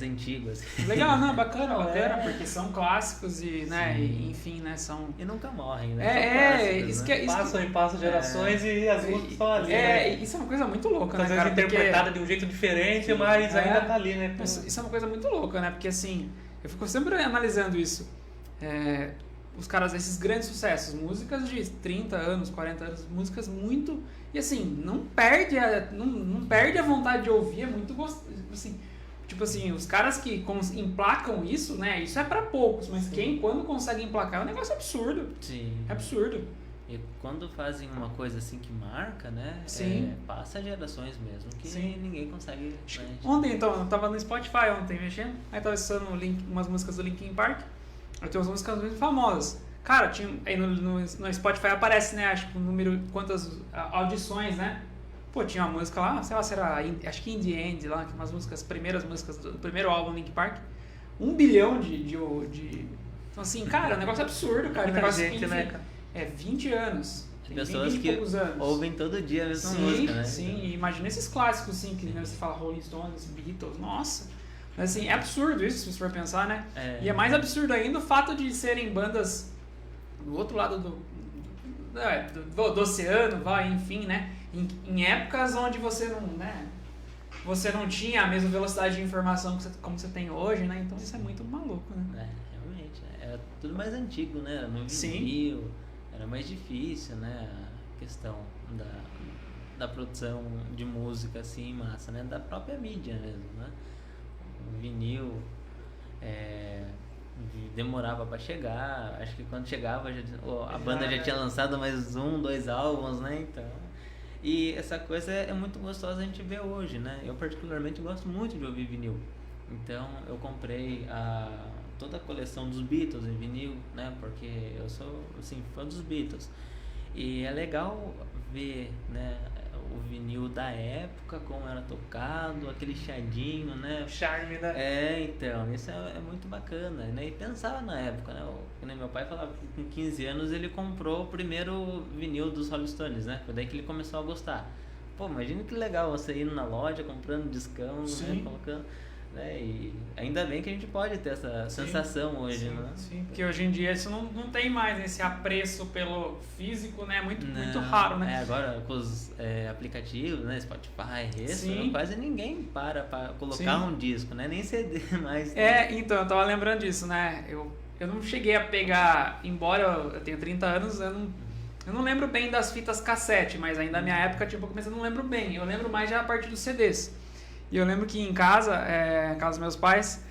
antigo, assim. Legal, né? Bacana, porque são clássicos e, né, e, enfim, né, são... E nunca morrem, né? Isso que é... Passam gerações e as músicas estão ali, né? Isso é uma coisa muito louca, né, Às vezes cara? interpretada de um jeito diferente, mas ainda tá ali, né? Isso é uma coisa muito louca, né? Porque, assim, eu fico sempre analisando isso. Os caras, esses grandes sucessos, músicas de 30 anos, 40 anos, músicas muito... E, assim, não perde a vontade de ouvir, é muito gostoso, assim... Tipo assim, os caras que emplacam isso, né? Isso é pra poucos, mas quando consegue emplacar é um negócio absurdo. Sim. É absurdo. E quando fazem uma coisa assim que marca, né? Passa gerações mesmo, que ninguém consegue... Né? Ontem, então, eu tava no Spotify mexendo, aí tava assistindo umas músicas do Linkin Park, aí tem umas músicas muito famosas. Cara, aí no Spotify aparece, né? Acho que o número, quantas audições, né? Pô, tinha uma música lá, sei lá se era, acho que In The End, lá, que as primeiras músicas do primeiro álbum Linkin Park, 1 bilhão de... Então, assim, cara, é um negócio absurdo, cara. Muita gente, né, cara? 20 anos. Tem pessoas que ouvem todo dia a mesma música, né? Sim, e imagina esses clássicos, assim, que você fala Rolling Stones, Beatles, nossa. Mas, assim, é absurdo isso, se você for pensar, né? E é mais absurdo ainda o fato de serem bandas do outro lado do oceano, enfim, né? Em épocas onde você não tinha a mesma velocidade de informação como você tem hoje, né? Então isso é muito maluco, né? Realmente. Era tudo mais antigo, né? Era no vinil, era mais difícil, né? A questão da produção de música, assim, em massa, né? Da própria mídia mesmo, né? O vinil demorava pra chegar, acho que quando chegava a banda já tinha lançado mais 2 álbuns, né? Então... E essa coisa é muito gostosa a gente ver hoje, né? Eu particularmente gosto muito de ouvir vinil. Então eu comprei toda a coleção dos Beatles em vinil, né? Porque eu sou, assim, fã dos Beatles. E é legal ver, né, o vinil da época, como era tocado, aquele chiadinho, né? Charme, né? Então, isso é muito bacana, né? E pensava na época, né? Meu pai falava que com 15 anos ele comprou o primeiro vinil dos Rolling Stones, né? Foi daí que ele começou a gostar. Pô, imagina que legal você indo na loja, comprando discão, né? Colocando... Né? E ainda bem que a gente pode ter essa sensação hoje, né? Sim, porque hoje em dia isso não tem mais esse apreço pelo físico, né? Muito raro, né? Agora com os aplicativos, né? Spotify, quase ninguém para colocar um disco, né? Nem CD mais. Né? Então, eu tava lembrando disso, né? Eu não cheguei a pegar, embora eu tenha 30 anos, eu não lembro bem das fitas cassete, mas ainda na minha época, tipo, eu não lembro bem. Eu lembro mais já a parte dos CDs. E eu lembro que em casa, casa dos meus pais,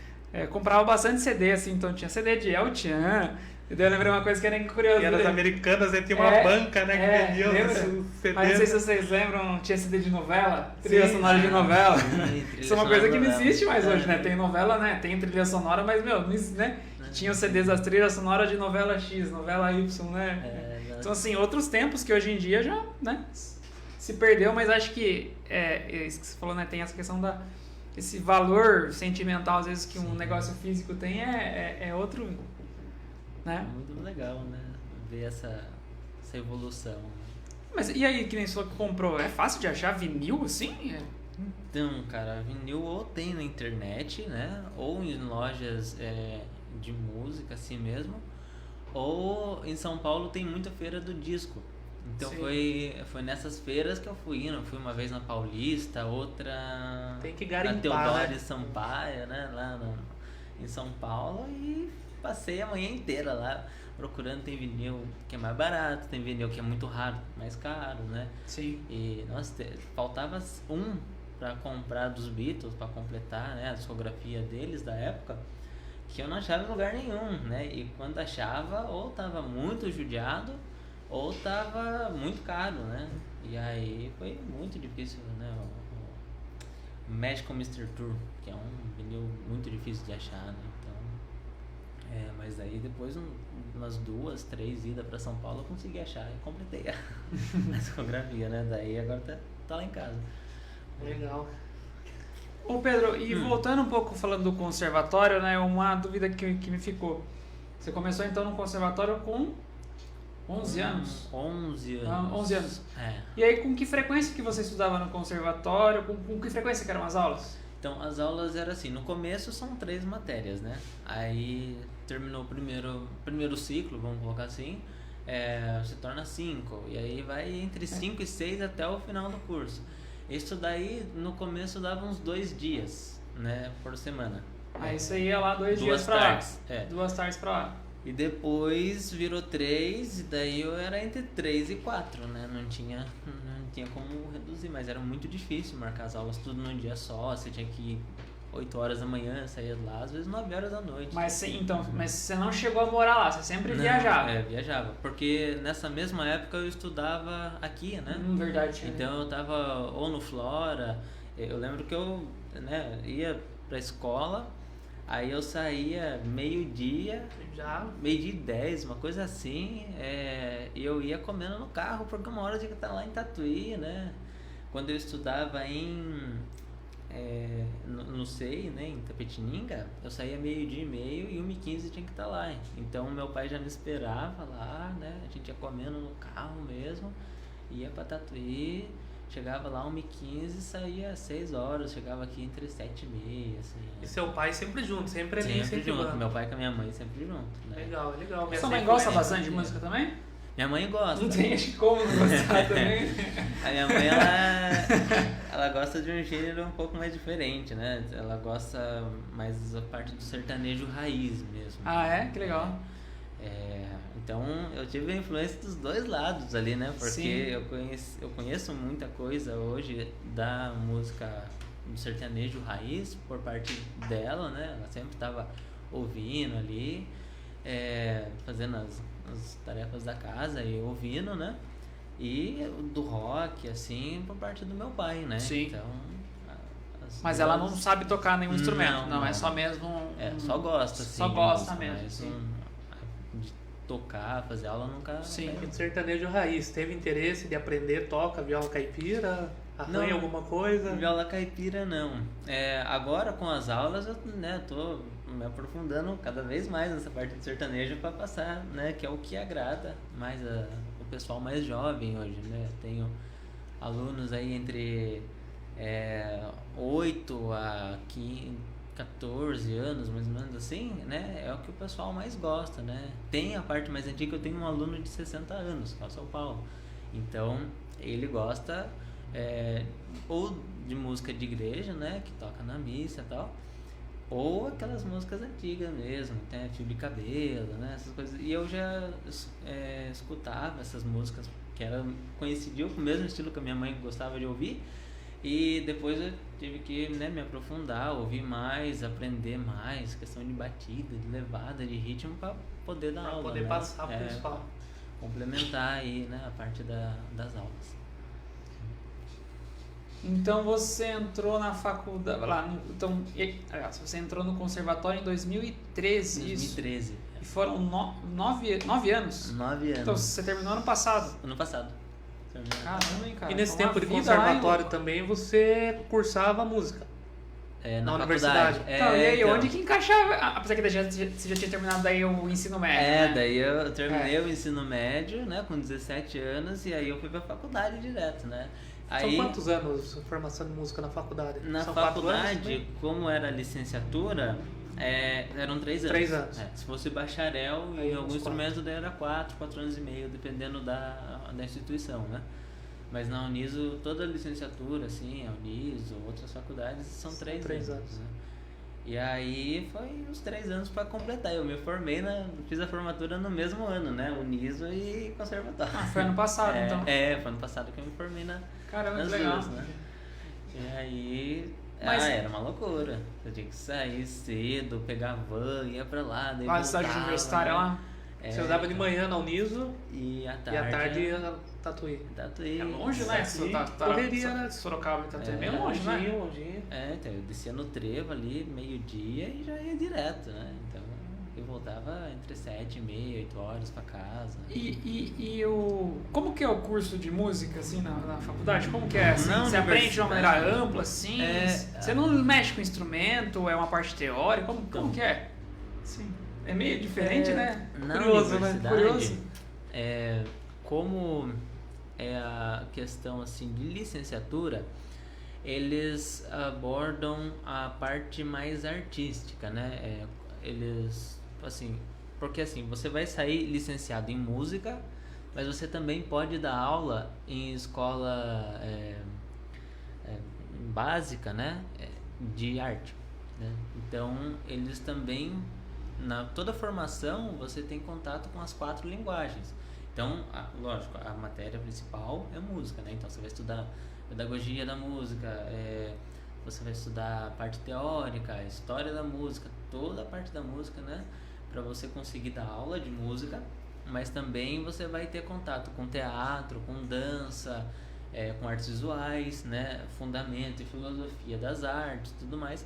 comprava bastante CD, assim, então tinha CD de El Chan. E daí eu lembrei uma coisa que era curiosa. E eram as americanas, aí tinha uma banca, né, que vendia os CDs. Mas não sei se vocês lembram, tinha CD de novela, trilha sonora de novela. Isso é uma coisa que não existe mais hoje, né? Tem novela, né? Tem trilha sonora, mas, né? Tinha os CDs das trilhas sonoras de novela X, novela Y, né? Então, assim, outros tempos que hoje em dia já, né? Se perdeu, mas acho que isso que você falou, né? Tem essa questão esse valor sentimental, às vezes, que um negócio físico tem, é outro, né? É muito legal, né? Ver essa evolução. Mas e aí, que nem você falou que comprou, é fácil de achar vinil, assim? Então, cara, vinil ou tem na internet, né? Ou em lojas de música, assim mesmo. Ou em São Paulo tem muita feira do disco. Então foi nessas feiras que eu fui indo. Fui uma vez na Paulista, outra tem que garimpar, na Teodoro Sampaio, né? Lá em São Paulo. E passei a manhã inteira lá procurando. Tem vinil que é mais barato, tem vinil que é muito raro, mais caro, né? Sim. E nossa, faltava um para comprar dos Beatles, para completar, né, a discografia deles da época, que eu não achava em lugar nenhum, né? E quando achava, ou tava muito judiado, ou tava muito caro, né? E aí foi muito difícil, né? O Magical Mystery Tour, que é um vinil muito difícil de achar, né? Então Mas aí depois umas 2, 3 idas pra São Paulo eu consegui achar e completei a discografia, né? Daí agora tá lá em casa. Legal. Ô Pedro, e voltando um pouco falando do conservatório, né? Uma dúvida que me ficou. Você começou então no conservatório com 11 anos? 11 anos. 11 anos. É. E aí com que frequência que você estudava no conservatório? Com que frequência que eram as aulas? Então, as aulas eram assim, no começo são 3 matérias, né? Aí terminou o primeiro ciclo, vamos colocar assim, se torna 5. E aí vai entre 5 e 6 até o final do curso. Isso daí, no começo, dava uns 2 dias, né, por semana. Aí você ia lá 2 dias pra lá. 2 tardes pra lá. E depois virou 3, e daí eu era entre 3 e 4, né? Não tinha como reduzir, mas era muito difícil marcar as aulas tudo num dia só. Você tinha que ir 8 horas da manhã, saía de lá, às vezes 9 horas da noite. Mas você não chegou a morar lá, você sempre viajava? Viajava, porque nessa mesma época eu estudava aqui, né? Verdade. Então eu tava ou no Flora, eu lembro que eu ia pra escola, aí eu saía meio-dia e 10, uma coisa assim, e eu ia comendo no carro, porque uma hora eu tinha que estar lá em Tatuí, né? Quando eu estudava no SEI, né, em Tapetininga, eu saía meio-dia e meio e 1h15 tinha que estar lá. Então meu pai já me esperava lá, né? A gente ia comendo no carro mesmo, ia pra Tatuí, chegava lá 1h15 e saía às 6 horas, chegava aqui entre 7h30, assim. E seu pai sempre junto, sempre ali, sempre junto. Meu pai com a minha mãe sempre junto, né? Legal. Sua mãe gosta bastante de música também? Minha mãe gosta. Não tem como não gostar também. A minha mãe, ela gosta de um gênero um pouco mais diferente, né? Ela gosta mais da parte do sertanejo raiz mesmo. Ah, é? Que legal. Então, eu tive a influência dos dois lados ali, né? Porque eu conheço muita coisa hoje da música do sertanejo raiz por parte dela, né? Ela sempre estava ouvindo ali, fazendo as tarefas da casa e ouvindo, né? E do rock, assim, por parte do meu pai, né? Sim. Então, mas ela não sabe tocar nenhum instrumento, não é só mesmo... só gosta, assim. Só gosta música, mesmo, mas de tocar, fazer aula, nunca... Sim, e sertanejo raiz, teve interesse de aprender, toca viola caipira, arranha alguma coisa? Viola caipira não. Agora com as aulas eu tô me aprofundando cada vez mais nessa parte de sertanejo para passar, né, que é o que agrada mais o pessoal mais jovem hoje, né? Tenho alunos aí entre 8 a 14 anos, mais ou menos assim, né? É o que o pessoal mais gosta, né? Tem a parte mais antiga, eu tenho um aluno de 60 anos, que é o São Paulo. Então, ele gosta ou de música de igreja, né? Que toca na missa e tal. Ou aquelas músicas antigas mesmo, tem fio de cabelo, né? Essas coisas. E eu já escutava essas músicas que coincidiam com o mesmo estilo que a minha mãe gostava de ouvir. E depois eu tive que me aprofundar, ouvir mais, aprender mais, questão de batida, de levada, de ritmo, para poder dar aula. Para poder passar para o pessoal. Complementar aí, né, a parte das aulas. Então você entrou na faculdade, você entrou no conservatório em 2013, 2013. Isso? E foram 9 anos? 9 anos. Então você terminou ano passado? Ano passado. Caramba, hein, cara. E nesse tempo de conservatório também você cursava música? Na universidade. Então, e aí, onde que encaixava? Apesar que você já tinha terminado daí o ensino médio, né? Daí eu terminei o ensino médio, né, com 17 anos, e aí eu fui pra faculdade direto, né? São quantos anos de formação de música na faculdade? Na São faculdade, como era licenciatura, eram 3 anos. 3 anos. Se fosse bacharel aí em algum instrumento, daí era 4 anos e meio, dependendo da instituição, né? Mas na Uniso, toda a licenciatura, assim, a Uniso, outras faculdades, são 3 anos. Né? E aí foi uns 3 anos para completar. Eu me formei, fiz a formatura no mesmo ano, né? Uniso e conservatório. Foi ano passado, então. Foi ano passado que eu me formei nas legal. duas, né? E aí... era uma loucura. Eu tinha que sair cedo, pegar van, ia pra lá, daí voltava, cidade universitária, né? Lá? Você usava de manhã na Uniso e à tarde ia Tatuí. Tatuí. É longe, né? Correria, né? Sorocaba e Tatuí. É meio longe, né? Longinho. Então eu descia no trevo ali, meio-dia, e já ia direto, né? Então e voltava entre 7h30 e 8 horas para casa. Como que é o curso de música, assim, na faculdade? Como que é? Assim, você aprende de uma maneira ampla, assim? Você não mexe com instrumento? É uma parte teórica? Como que é? Sim. É meio diferente, né? Curioso, né? Curioso. Como é a questão, assim, de licenciatura, eles abordam a parte mais artística, né? Eles, assim, porque assim, você vai sair licenciado em música, mas você também pode dar aula em escola básica, né? De arte, né? Então, eles também, toda a formação, você tem contato com as 4 linguagens. Então, lógico, a matéria principal é música, né? Então, você vai estudar pedagogia da música, você vai estudar a parte teórica, a história da música, toda a parte da música, né? Para você conseguir dar aula de música, mas também você vai ter contato com teatro, com dança, com artes visuais, né? Fundamento e filosofia das artes, tudo mais,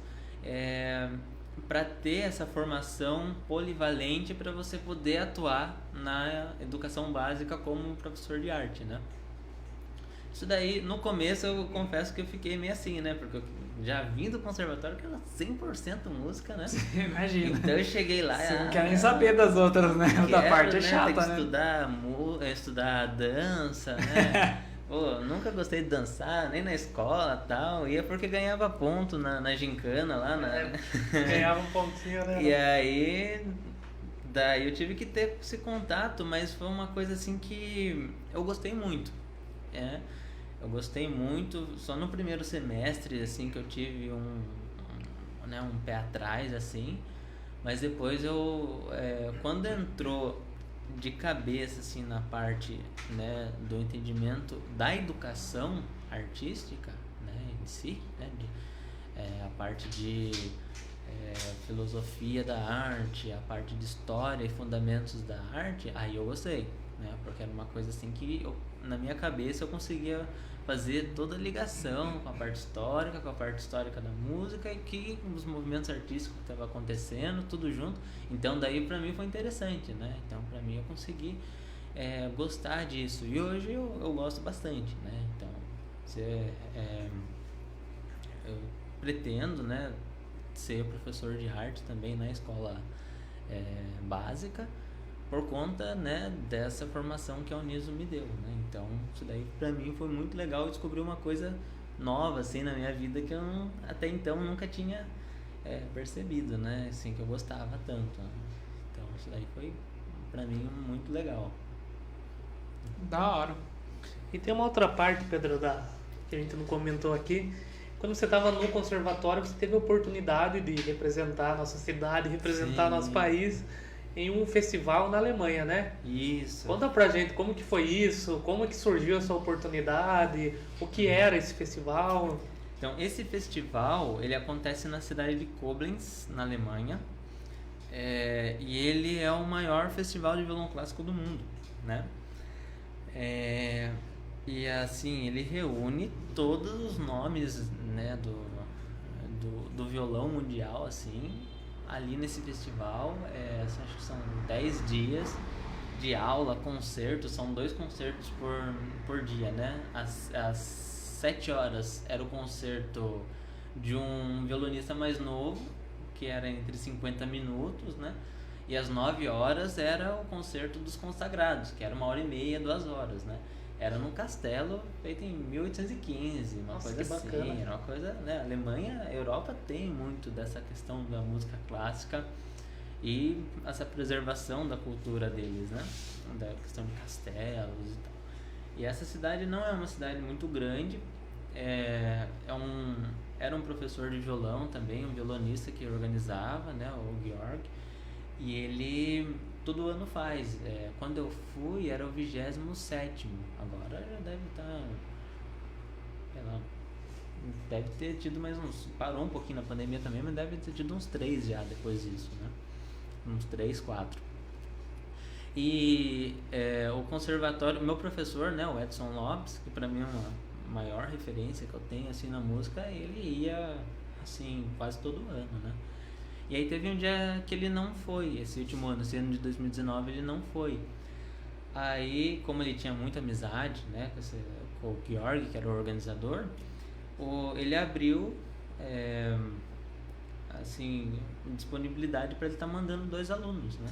para ter essa formação polivalente para você poder atuar na educação básica como professor de arte, né? Isso daí, no começo, eu confesso que eu fiquei meio assim, né? Porque eu já vim do conservatório que era 100% música, né? Imagina. Então eu cheguei lá... Você não quer nem saber das outras, né? Da parte é chata, tem que né? estudar dança, né? Pô, nunca gostei de dançar, nem na escola e tal. Ia porque ganhava ponto na gincana lá. Ganhava um pontinho, né? E aí... Daí eu tive que ter esse contato, mas foi uma coisa assim que eu gostei muito. Eu gostei muito, só no primeiro semestre, assim, que eu tive um pé atrás, assim, mas depois quando entrou de cabeça, assim, na parte, né, do entendimento da educação artística, né, em si, né, a parte de filosofia da arte, a parte de história e fundamentos da arte, aí eu gostei, né, porque era uma coisa assim que na minha cabeça eu conseguia fazer toda a ligação com a parte histórica da música e que os movimentos artísticos que estavam acontecendo, tudo junto. Então daí pra mim foi interessante, né? Então pra mim eu consegui gostar disso. E hoje eu gosto bastante, né? Então eu pretendo, né, ser professor de arte também na escola básica, por conta, né, dessa formação que a Uniso me deu, né? Então, isso daí pra mim foi muito legal, descobrir uma coisa nova, assim, na minha vida que eu até então nunca tinha percebido, né? Assim, que eu gostava tanto, né? Então, isso daí foi pra mim muito legal. Da hora. E tem uma outra parte, Pedro, que a gente não comentou aqui. Quando você estava no conservatório, você teve a oportunidade de representar a nossa cidade, representar nosso país em um festival na Alemanha, né? Isso. Conta pra gente como que foi isso, como que surgiu essa oportunidade, o que era esse festival. Então, esse festival, ele acontece na cidade de Koblenz, na Alemanha, e ele é o maior festival de violão clássico do mundo, né? E assim, ele reúne todos os nomes, né, do violão mundial, assim, ali nesse festival. Acho que são 10 dias de aula, concerto, são 2 concertos por dia, né? Às 7 horas era o concerto de um violonista mais novo, que era entre 50 minutos, né? E às 9 horas era o concerto dos consagrados, que era 1h30, 2 horas, né? Era num castelo feito em 1815, uma coisa assim, bacana. Era uma coisa, né? A Alemanha, a Europa tem muito dessa questão da música clássica e essa preservação da cultura deles, né? Da questão de castelos e tal. E essa cidade não é uma cidade muito grande, era um professor de violão também, um violonista que organizava, né? O Georg, e ele todo ano faz. Quando eu fui era o 27º, agora já deve estar, sei lá, deve ter tido mais uns, parou um pouquinho na pandemia também, mas deve ter tido uns 3 já depois disso, né? Uns 3, 4. E o conservatório, meu professor, né, o Edson Lopes, que pra mim é uma maior referência que eu tenho assim na música, ele ia assim quase todo ano, né? E aí teve um dia que ele não foi, esse último ano, esse ano de 2019 ele não foi. Aí, como ele tinha muita amizade, né, com o Georg, que era o organizador, ele abriu assim, disponibilidade para ele estar mandando 2 alunos, né?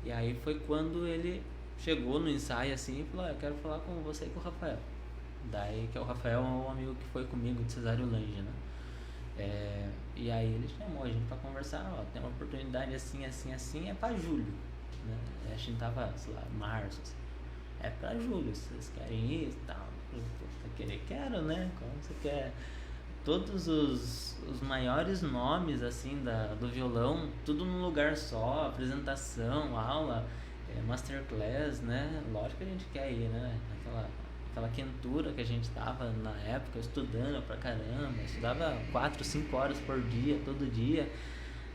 E aí foi quando ele chegou no ensaio assim e falou: eu quero falar com você e com o Rafael. Daí, que o Rafael é um amigo que foi comigo de Cesário Lange, né? E aí ele chamou a gente para conversar: tem uma oportunidade assim, assim, assim, é para julho, né? A gente tava, sei lá, março, assim. É para julho, vocês querem ir e tal? Quero, né? Como você quer? Todos os maiores nomes assim do violão, tudo num lugar só, apresentação, aula, masterclass, né? Lógico que a gente quer ir, né? Aquela quentura que a gente tava na época, estudando pra caramba, estudava 4, 5 horas por dia, todo dia,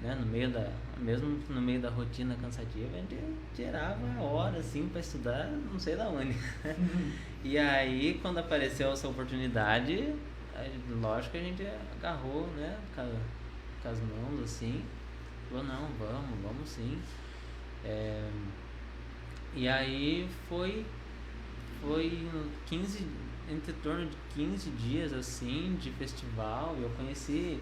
né? Mesmo no meio da rotina cansativa, a gente tirava hora assim pra estudar, não sei da onde. E aí, quando apareceu essa oportunidade, lógico que a gente agarrou, né, com as mãos assim, falou: não, vamos sim. E aí foi entre torno de 15 dias assim de festival. Eu conheci,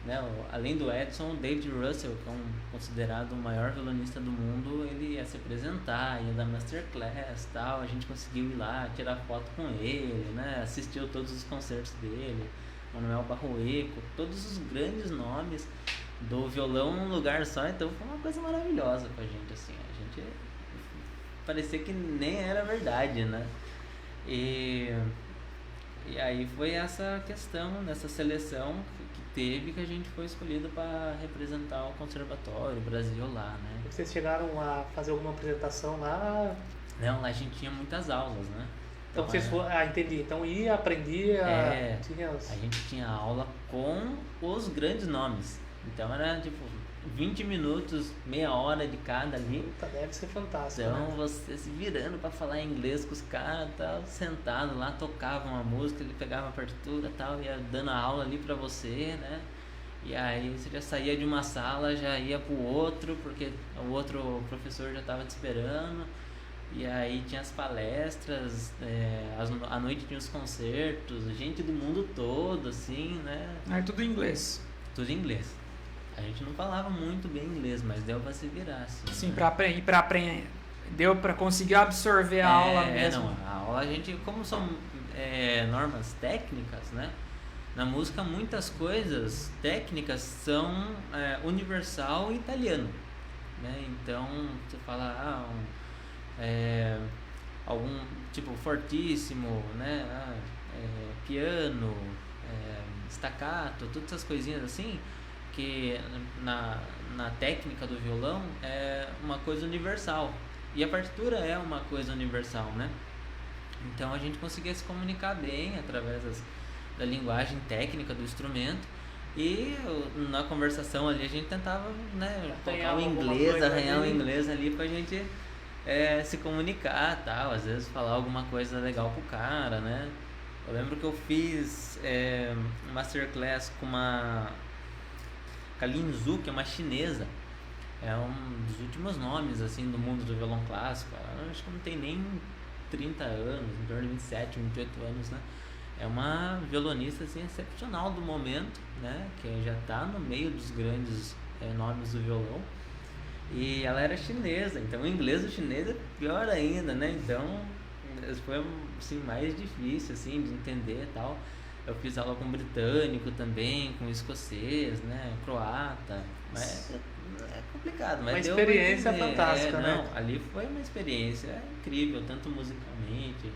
né, além do Edson, o David Russell, que é considerado o maior violonista do mundo. Ele ia se apresentar, ia dar masterclass e tal. A gente conseguiu ir lá, tirar foto com ele, né? Assistiu todos os concertos dele, Manuel Barroeco, todos os grandes nomes do violão num lugar só. Então foi uma coisa maravilhosa pra gente, assim. A gente parecia que nem era verdade, né? E aí foi essa questão, nessa seleção que teve, que a gente foi escolhido para representar o Conservatório, o Brasil lá, né? Vocês chegaram a fazer alguma apresentação lá? Não, lá a gente tinha muitas aulas, né? Então vocês foram... entendi. Então ia, aprendia... A gente tinha aula com os grandes nomes. Então era tipo 20 minutos, meia hora de cada ali. Puta, deve ser fantástico. Então, né? você se virando pra falar inglês com os caras, tal, sentado lá, tocava uma música, ele pegava a partitura, tal, ia dando a aula ali pra você, né? E aí você já saía de uma sala, já ia pro outro, porque o outro professor já tava te esperando. E aí tinha as palestras, à noite tinha os concertos, gente do mundo todo, assim, né? É tudo em inglês. Tudo em inglês. A gente não falava muito bem inglês, mas deu pra se virar, assim. Sim, né? pra aprender. Deu pra conseguir absorver a aula mesmo. Não, a aula a gente, como são normas técnicas, né? Na música muitas coisas técnicas são universal e italiano, né? Então você fala algum tipo fortíssimo, né? Piano, staccato, todas essas coisinhas assim, que na técnica do violão é uma coisa universal, e a partitura é uma coisa universal, né? Então a gente conseguia se comunicar bem através da linguagem técnica do instrumento, e na conversação ali a gente tentava, né, tocar o inglês, arranhar o inglês ali pra gente se comunicar, tal, às vezes falar alguma coisa legal pro cara, né? Eu lembro que eu fiz masterclass com a Lin Zhu, que é uma chinesa, é um dos últimos nomes assim do mundo do violão clássico. Ela, acho que não tem nem 30 anos, em torno de 27, 28 anos, né? É uma violonista assim excepcional do momento, né? Que já está no meio dos grandes nomes do violão. E ela era chinesa, então o inglês do chinês é pior ainda, né? Então foi assim mais difícil assim de entender e tal. Eu fiz aula com britânico também, com escocês, né, croata, mas é complicado. Mas uma experiência fantástica, né? Não, ali foi uma experiência incrível, tanto musicalmente,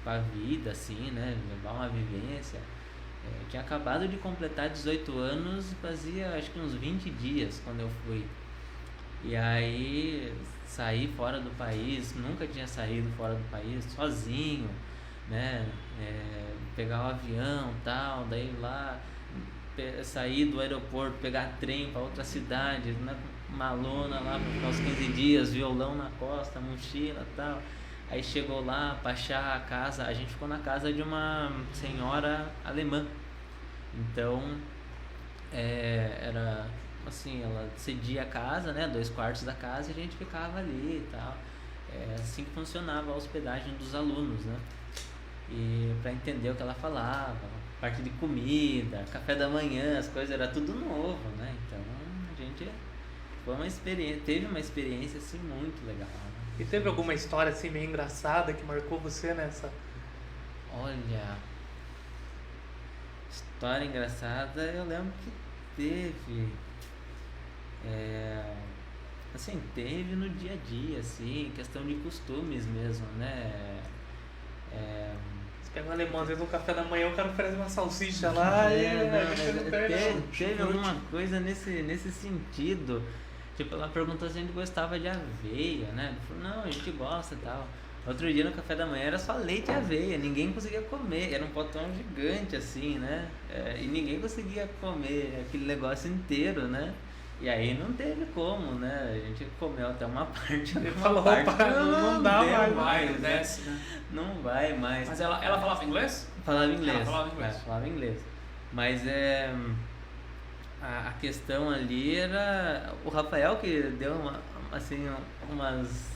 pra vida, assim, né, levar uma vivência. Eu tinha acabado de completar 18 anos, fazia acho que uns 20 dias quando eu fui. E aí saí fora do país, nunca tinha saído fora do país, sozinho, né? Pegar o avião e tal, daí lá sair do aeroporto, pegar trem para outra cidade, né? Malona lá para ficar uns 15 dias, violão na costa, mochila e tal. Aí chegou lá para achar a casa, a gente ficou na casa de uma senhora alemã. Então era assim, ela cedia a casa, né, 2 quartos da casa, e a gente ficava ali e tal. É assim que funcionava a hospedagem dos alunos, né? E para entender o que ela falava, parte de comida, café da manhã, as coisas, era tudo novo, né? Então a gente teve uma experiência assim muito legal, né? E teve alguma história assim meio engraçada que marcou você nessa? Olha, história engraçada, eu lembro que teve. Assim, teve no dia a dia, assim, questão de costumes mesmo, né? Você pega um alemão, às vezes no café da manhã o cara oferece uma salsicha lá Teve alguma coisa nesse sentido. Tipo, ela perguntou se a gente gostava de aveia, né? Ele falou, não, a gente gosta e tal. Outro dia no café da manhã era só leite e aveia, ninguém conseguia comer, era um potão gigante assim, né? E ninguém conseguia comer aquele negócio inteiro, né? E aí não teve como, né? A gente comeu até uma parte. Ele falou, opa, não dá mais, né? desce, né? Não vai mais. Mas ela falava inglês? Falava inglês. Ela falava inglês. Falava inglês. Mas a questão ali era o Rafael que deu umas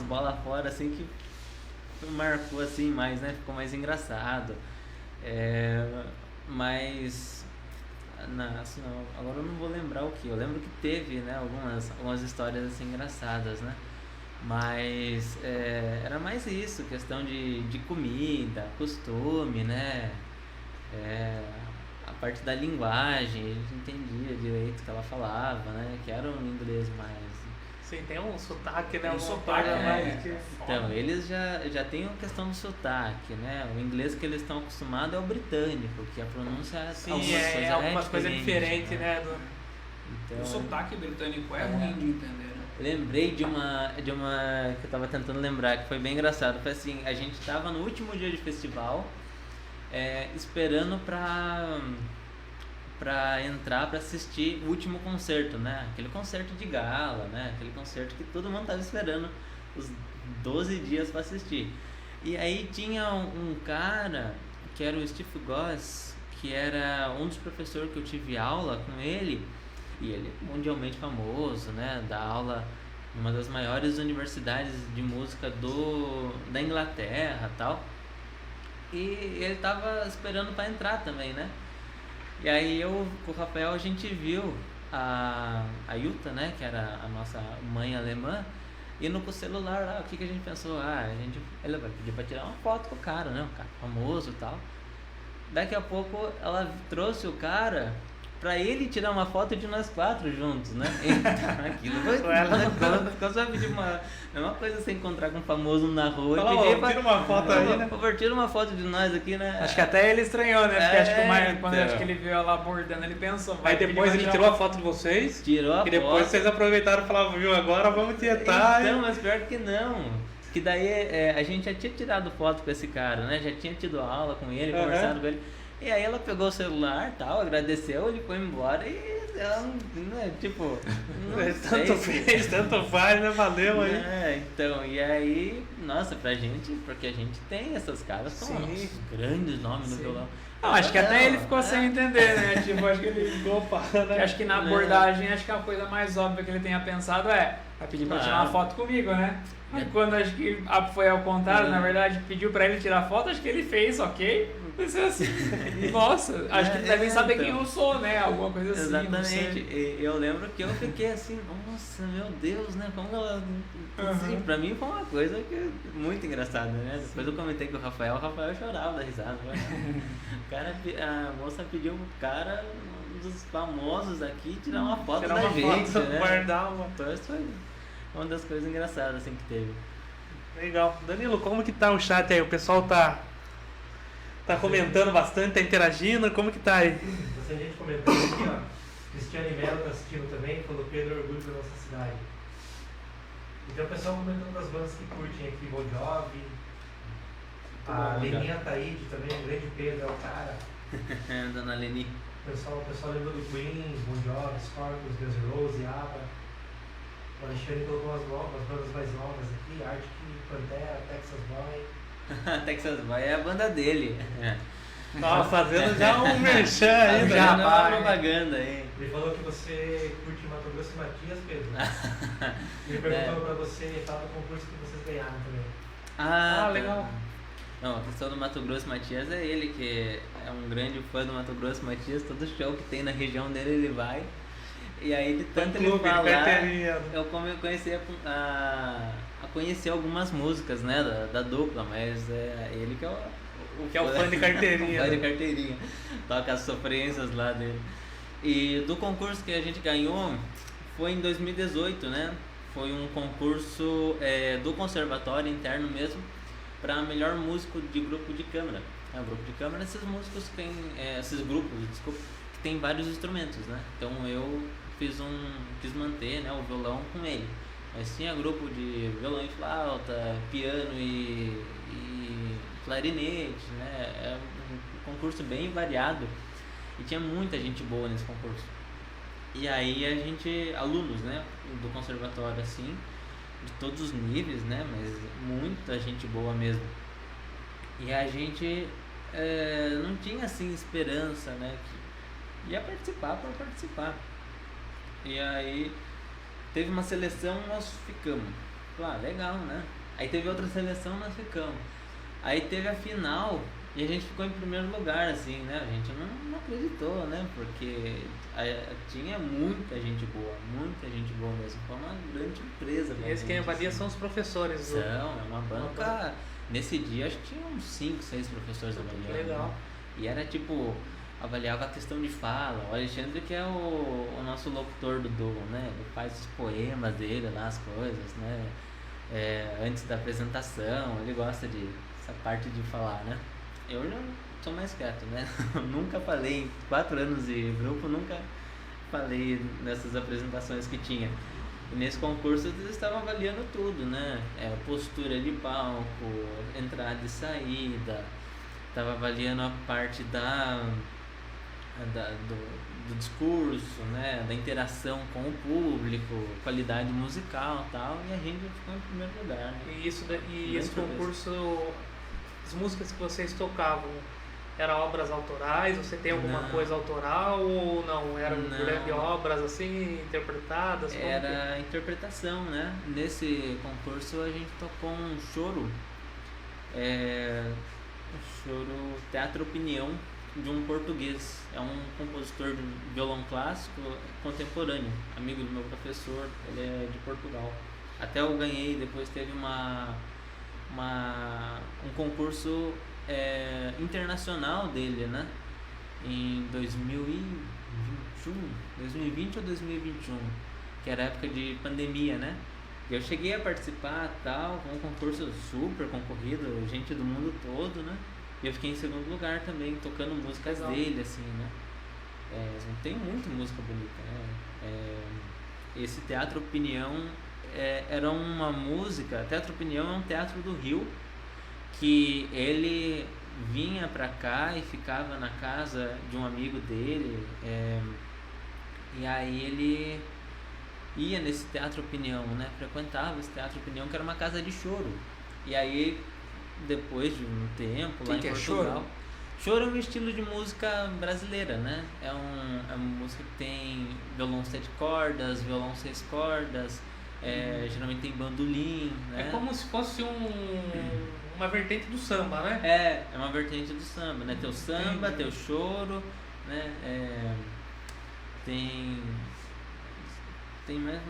bolas fora assim que marcou assim mais, né? Ficou mais engraçado. Mas assim, agora eu não vou lembrar o que. Eu lembro que teve, né, algumas histórias assim engraçadas, né? Mas era mais isso, questão de comida, costume, né? A parte da linguagem, a gente entendia direito o que ela falava, né? Que era um inglês mais... Sim, tem um sotaque, né? Um Uma sotaque, coisa mais Então, eles já têm a questão do sotaque, né? O inglês que eles estão acostumados é o britânico, que a pronúncia Sim, algumas coisas diferentes, né? Então, o sotaque britânico é ruim de entender, né? Lembrei de uma que eu tava tentando lembrar, que foi bem engraçado. Foi assim, a gente tava no último dia de festival, esperando pra entrar pra assistir o último concerto, né? Aquele concerto de gala, né? Aquele concerto que todo mundo tava esperando os 12 dias pra assistir. E aí tinha um cara, que era o Steve Goss, que era um dos professores que eu tive aula com ele, e ele é mundialmente famoso, né? Dá aula em uma das maiores universidades de música da Inglaterra e tal. E ele tava esperando para entrar também, né? E aí eu com o Rafael a gente viu a Yuta, né? Que era a nossa mãe alemã, indo com o celular lá. O que a gente pensou? Ele vai pedir para tirar uma foto com o cara, né? Um cara famoso e tal. Daqui a pouco ela trouxe o cara pra ele tirar uma foto de nós 4 juntos, né? Então, aquilo foi... Quando você pedir uma coisa você encontrar com um famoso na rua e pedir tira uma foto aí, né? Por favor, tira uma foto de nós aqui, né? Acho que até ele estranhou, né? Porque acho que acho que ele viu ela abordando, ele pensou... Aí depois ele tirou a foto de vocês? Tirou a foto. E depois vocês aproveitaram e falavam, viu, agora vamos tietar. Então, mas pior que não. Que daí a gente já tinha tirado foto com esse cara, né? Já tinha tido aula com ele, conversado com ele. E aí ela pegou o celular e tal, agradeceu, ele foi embora e ela não, tipo... Tanto faz, né? Valeu aí. Então, e aí, nossa, pra gente, porque a gente tem essas caras com grandes nomes no violão. Não, acho que até ele ficou sem entender, né? Tipo, acho que ele ficou parando. Acho que na abordagem, acho que a coisa mais óbvia que ele tenha pensado vai pedir pra tirar uma foto comigo, né? Aí quando acho que foi ao contrário, na verdade, pediu pra ele tirar foto, acho que ele fez, ok. Pensei assim, nossa, acho que devem saber quem eu sou, né? Alguma coisa assim. Exatamente. Eu lembro que eu fiquei assim, nossa, meu Deus, né? Como ela... Assim, pra mim foi uma coisa muito engraçada, né? Depois eu comentei com o Rafael chorava da risada. A moça pediu pro cara, um dos famosos aqui, tirar uma foto da gente, né? Guardar uma... Então isso foi uma das coisas engraçadas assim que teve. Legal. Danilo, como que tá o chat aí? O pessoal tá comentando bastante, tá interagindo, como que tá aí? Bastante gente comentando aqui, ó. Cristiane Mello tá assistindo também, falou Pedro, orgulho da nossa cidade. E tem o pessoal comentando das bandas que curtem aqui, Bon Jovi, a Leninha Taíde também, o grande Pedro é o cara. Dona Leni. O pessoal lembra do Queen, Bon Jovi, Scorpions, Guns N' Roses, ABBA. O Alexandre colocou as bandas mais novas aqui, Arctic, Pantera, Texas Boy. Texas Boy é a banda dele. Tava fazendo já um merchan aí, Já Já vai. propaganda aí. Ele falou que você curte Mato Grosso e Matias, Pedro. Ele perguntou pra você falar do concurso que vocês ganharam também. Ah, tá. legal. Não, a questão do Mato Grosso Matias é ele, que é um grande fã do Mato Grosso Matias. Todo show que tem na região dele ele vai. E aí, de tanto ele Clube de falar, carteirinha. eu comecei a conhecer algumas músicas, né, da dupla, mas é ele que é Que é o fã de carteirinha, o fã de né? carteirinha. Toca as sofrências lá dele. E do concurso que a gente ganhou foi em 2018, né? Foi um concurso do conservatório interno mesmo, para melhor músico de grupo de câmara. O grupo de câmara, esses músicos que tem, esses grupos, desculpa, que tem vários instrumentos, né? Então eu quis manter, né, o violão com ele. Mas tinha grupo de violão e flauta, piano e clarinete, né? É um concurso bem variado e tinha muita gente boa nesse concurso. E aí a gente, alunos, né, do conservatório assim, de todos os níveis, né, mas muita gente boa mesmo. E a gente não tinha assim esperança, né, que ia participar por participar. E aí teve uma seleção, nós ficamos. Legal, né? Aí teve outra seleção, nós ficamos. Aí teve a final e a gente ficou em primeiro lugar, assim, né? A gente não acreditou, né? Porque tinha muita gente boa mesmo. Foi uma grande surpresa. E esse quem avalia assim. são os professores. São, é uma banca. Nesse dia acho que tinha uns 5, 6 professores avaliando. Legal. Né? E era tipo, avaliava a questão de fala. O Alexandre, que é o nosso locutor do duo, né? Ele faz os poemas dele lá, as coisas, né? Antes da apresentação, ele gosta essa parte de falar, né? Eu já sou mais quieto, né? Nunca falei, em 4 anos de grupo, nunca falei nessas apresentações que tinha. E nesse concurso eles estavam avaliando tudo, né? Postura de palco, entrada e saída, estava avaliando a parte do discurso, né? Da interação com o público, qualidade musical e tal, e a gente ficou em primeiro lugar. Né? E esse concurso, as músicas que vocês tocavam, eram obras autorais? Você tem alguma coisa autoral ou não? Eram grandes obras assim, interpretadas? Era interpretação, né? Nesse concurso a gente tocou um choro, Teatro Opinião, de um português. É um compositor de violão clássico contemporâneo, amigo do meu professor, ele é de Portugal. Até eu ganhei, depois teve um concurso internacional dele, né? Em 2020 ou 2021, que era época de pandemia, né? E eu cheguei a participar, tal, foi um concurso super concorrido, gente do mundo todo, né? E eu fiquei em segundo lugar também, tocando músicas dele, assim, né? Tem muita música bonita, né? Esse Teatro Opinião era uma música. Teatro Opinião é um teatro do Rio, que ele vinha pra cá e ficava na casa de um amigo dele, e aí ele ia nesse Teatro Opinião, né? Frequentava esse Teatro Opinião, que era uma casa de choro. E aí, depois de um tempo, lá em Portugal... Choro é um estilo de música brasileira, né? É uma música que tem violão 7 cordas, violão 6 cordas, geralmente tem bandolim, né? É como se fosse uma vertente do samba, né? É uma vertente do samba, né? Tem o samba, tem o choro, né? Tem mais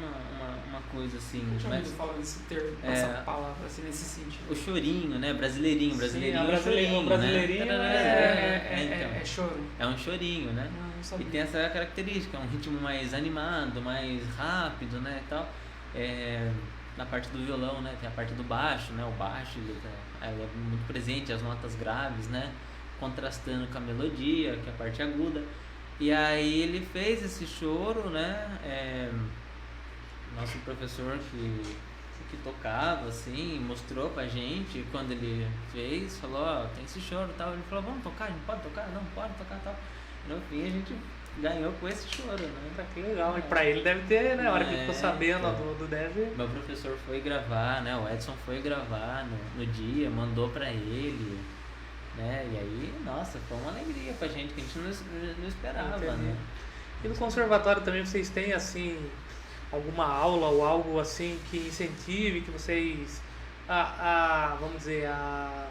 uma coisa assim. Eu tinha ouvido falar desse termo, essa palavra, assim, nesse sentido. O chorinho, né? Brasileirinho. Sim, É um chorinho, brasileirinho né? É choro. É um chorinho, né? Não sabia. E tem essa característica, um ritmo mais animado, mais rápido, né? E tal. Na parte do violão, né? Tem a parte do baixo, né? O baixo ele é muito presente, as notas graves, né? Contrastando com a melodia, que é a parte aguda. E aí ele fez esse choro, né? Nosso professor que tocava, assim, mostrou pra gente quando ele fez, falou, tem esse choro e tal. Ele falou, vamos tocar? A gente pode tocar? Não, pode tocar e tal. E no fim a gente ganhou com esse choro, né? Que legal. E pra ele deve ter, né? A hora que ficou sabendo do deve... Meu professor foi gravar, né? O Edson foi gravar no dia, mandou pra ele. né? E aí, nossa, foi uma alegria pra gente, que a gente não esperava, Entendi. né? E no conservatório também vocês têm assim alguma aula ou algo assim que incentive que vocês vamos dizer a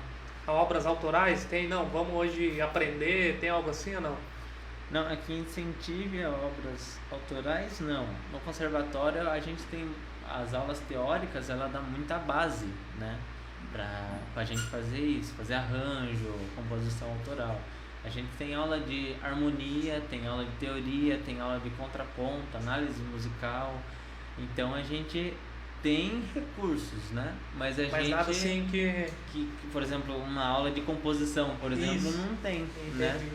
obras autorais? Tem? Não, vamos hoje aprender, tem algo assim ou não? Não, aqui incentive a obras autorais, não. No conservatório a gente tem as aulas teóricas, ela dá muita base, né? Pra gente fazer isso, fazer arranjo, composição autoral. A gente tem aula de harmonia, tem aula de teoria, tem aula de contraponto, análise musical. Então a gente tem recursos, né? Mas nada assim que por exemplo, uma aula de composição, por exemplo, Isso. não tem, né?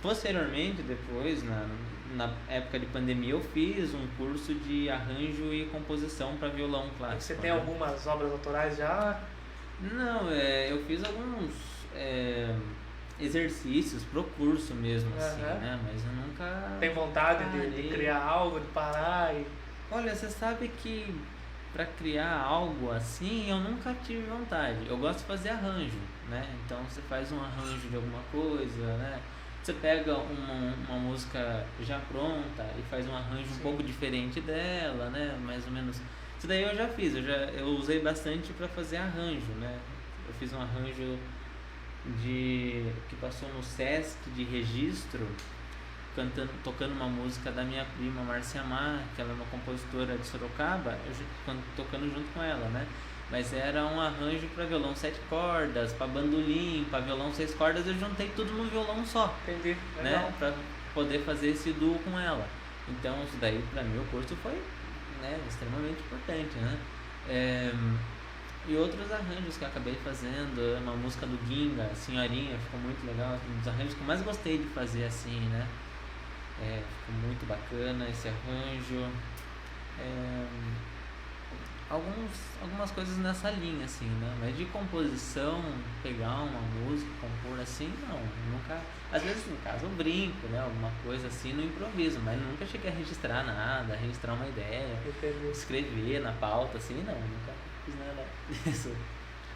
Posteriormente, depois, na época de pandemia, eu fiz um curso de arranjo e composição para violão clássico. Você tem né? algumas obras autorais já? Não, eu fiz alguns exercícios pro curso mesmo, assim, Aham. né? Mas eu nunca... Tem vontade de parei. criar algo, de parar e... Olha, você sabe que para criar algo assim, eu nunca tive vontade. Eu gosto de fazer arranjo, né? Então você faz um arranjo de alguma coisa, né? Você pega uma música já pronta e faz um arranjo um pouco diferente dela, né? Mais ou menos. Isso daí eu já fiz, eu usei bastante para fazer arranjo, né? Eu fiz um arranjo que passou no Sesc de registro, tocando uma música da minha prima Márcia Mar, que ela é uma compositora de Sorocaba, tocando junto com ela, né? Mas era um arranjo para violão 7 cordas, para bandolim, para violão 6 cordas, eu juntei tudo no violão só, Entendi. né? Para poder fazer esse duo com ela. Então isso daí para mim o curso foi, né, extremamente importante, né? E outros arranjos que eu acabei fazendo, uma música do Ginga, Senhorinha, ficou muito legal, um dos arranjos que eu mais gostei de fazer assim, né? Ficou muito bacana esse arranjo. Algumas coisas nessa linha, assim, né? Mas de composição, pegar uma música, compor assim, não, nunca. Às vezes em casa eu brinco, né? Alguma coisa assim no improviso, mas nunca cheguei a registrar nada, registrar uma ideia, Entendi. escrever na pauta, assim, não, nunca fiz nada disso.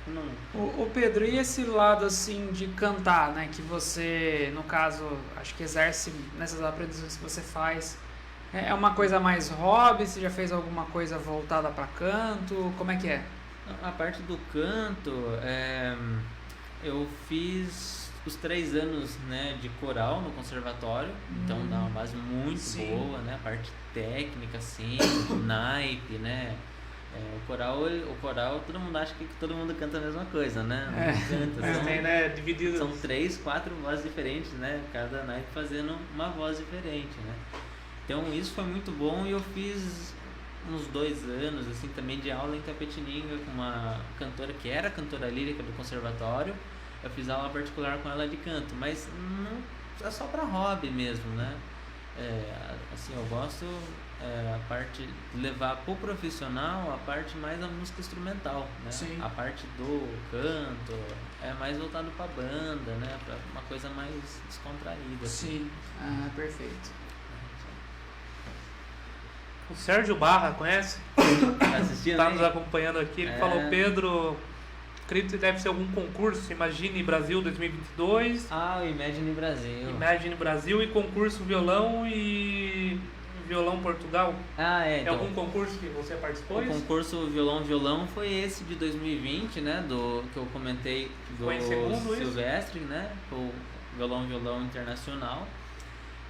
Não. O Pedro, e esse lado assim de cantar, né? Que você, no caso, acho que exerce nessas aprendizagens que você faz. É uma coisa mais hobby? Você já fez alguma coisa voltada para canto? Como é que é? A parte do canto, eu fiz os 3 anos, né, de coral no conservatório, então dá uma base muito boa, né, a parte técnica, assim, naipe, né, o coral todo mundo acha que todo mundo canta a mesma coisa, né, não canta, Tem, né, dividido. são 3, 4 vozes diferentes, né, cada naipe fazendo uma voz diferente, né. Então isso foi muito bom e eu fiz uns 2 anos assim também de aula em Tapetininga com uma cantora que era cantora lírica do conservatório. Eu fiz aula particular com ela de canto, mas não é só para hobby mesmo, né? Assim, eu gosto a parte de levar pro profissional a parte mais da música instrumental, né? Sim. A parte do canto é mais voltado para banda, né? Para uma coisa mais descontraída. Sim, perfeito. O Sérgio Barra, conhece? Tá assistindo? Tá aí? nos acompanhando aqui. Ele falou, Pedro, acredito que deve ser algum concurso. Imagine Brasil 2022. O Imagine Brasil. Imagine Brasil e concurso violão e violão Portugal. É Então, algum concurso que você participou? O concurso Violão foi esse de 2020, né? Que eu comentei do Foi em segundo, Silvestre, né? O Violão Internacional.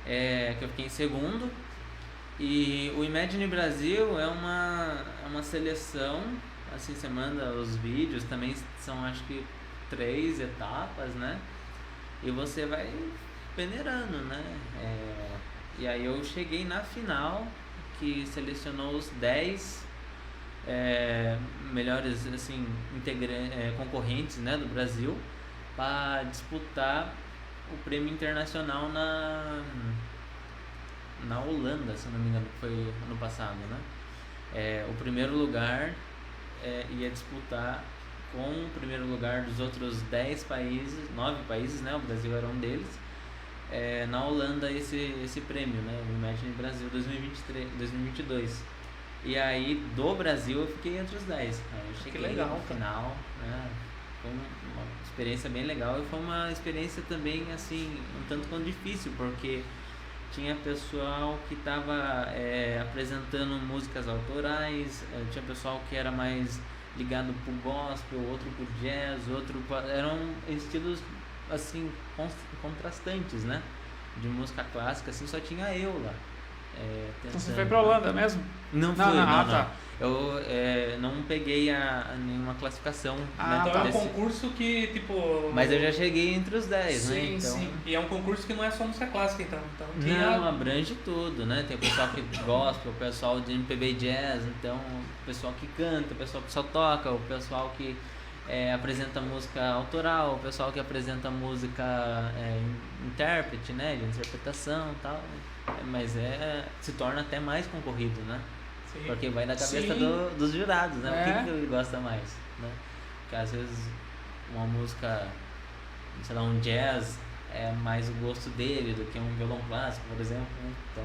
Que eu fiquei em segundo. E o Imagine Brasil é uma seleção, assim, você manda os vídeos, também são acho que 3 etapas, né? E você vai peneirando, né? E aí eu cheguei na final, que selecionou os 10 melhores, assim, concorrentes, né, do Brasil, para disputar o prêmio internacional na Holanda, se não me engano, que foi ano passado, né? O primeiro lugar ia disputar com o primeiro lugar dos outros 10 países, 9 países, né? O Brasil era um deles. Na Holanda esse prêmio, né? O Imagine Brasil 2022. E aí do Brasil eu fiquei entre os 10. Aí eu cheguei legal, no final, né? Foi uma experiência bem legal e foi uma experiência também, assim, um tanto quanto difícil, porque tinha pessoal que estava apresentando músicas autorais, tinha pessoal que era mais ligado pro gospel, outro pro jazz, eram estilos assim contrastantes, né? De música clássica, assim, só tinha eu lá. Então você foi pra Holanda mesmo? Não fui, não. não. Tá. Eu não peguei nenhuma classificação. Né, Então é um concurso que, tipo... Mas eu já cheguei entre os 10, sim, né? Então... Sim. E é um concurso que não é só música clássica, então. Não, abrange tudo, né? Tem o pessoal que gosta, o pessoal de MPB jazz, então o pessoal que canta, o pessoal que só toca, o pessoal que apresenta música autoral, o pessoal que apresenta música intérprete, né? De interpretação e tal. Mas se torna até mais concorrido, né? Sim. Porque vai na cabeça dos jurados, né? O que ele gosta mais, né? Porque às vezes uma música, sei lá, um jazz é mais o gosto dele do que um violão clássico, por exemplo, né? Então,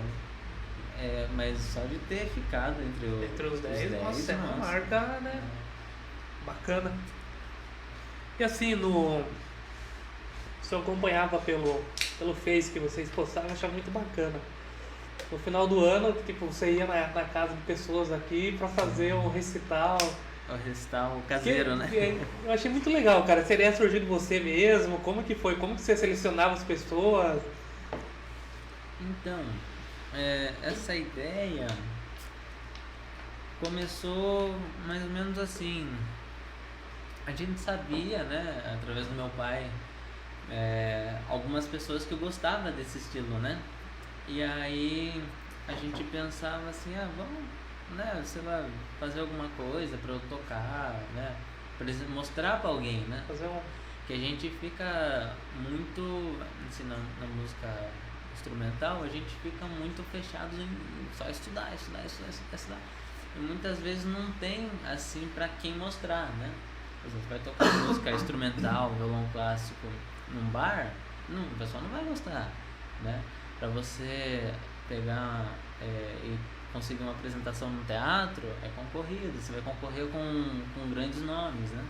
mas só de ter ficado entre os 10, nossa, é uma marca, né? Bacana. E assim, se eu acompanhava pelo Face que vocês postavam, eu achava muito bacana. No final do ano, tipo, você ia na casa de pessoas aqui pra fazer um recital. O recital caseiro, né? Eu achei muito legal, cara. Essa ideia surgiu de você mesmo? Como que foi? Como que você selecionava as pessoas? Então, essa ideia começou mais ou menos assim. A gente sabia, né, através do meu pai, algumas pessoas que gostavam desse estilo, né? E aí a gente pensava assim, vamos, né, sei lá, fazer alguma coisa pra eu tocar, né? Pra mostrar pra alguém, né? Que a gente fica muito, assim, na música instrumental, a gente fica muito fechado em só estudar. E muitas vezes não tem, assim, pra quem mostrar, né? Por exemplo, vai tocar música instrumental, violão clássico num bar, o pessoal não vai gostar, né? Pra você pegar e conseguir uma apresentação no teatro, é concorrido, você vai concorrer com grandes nomes, né?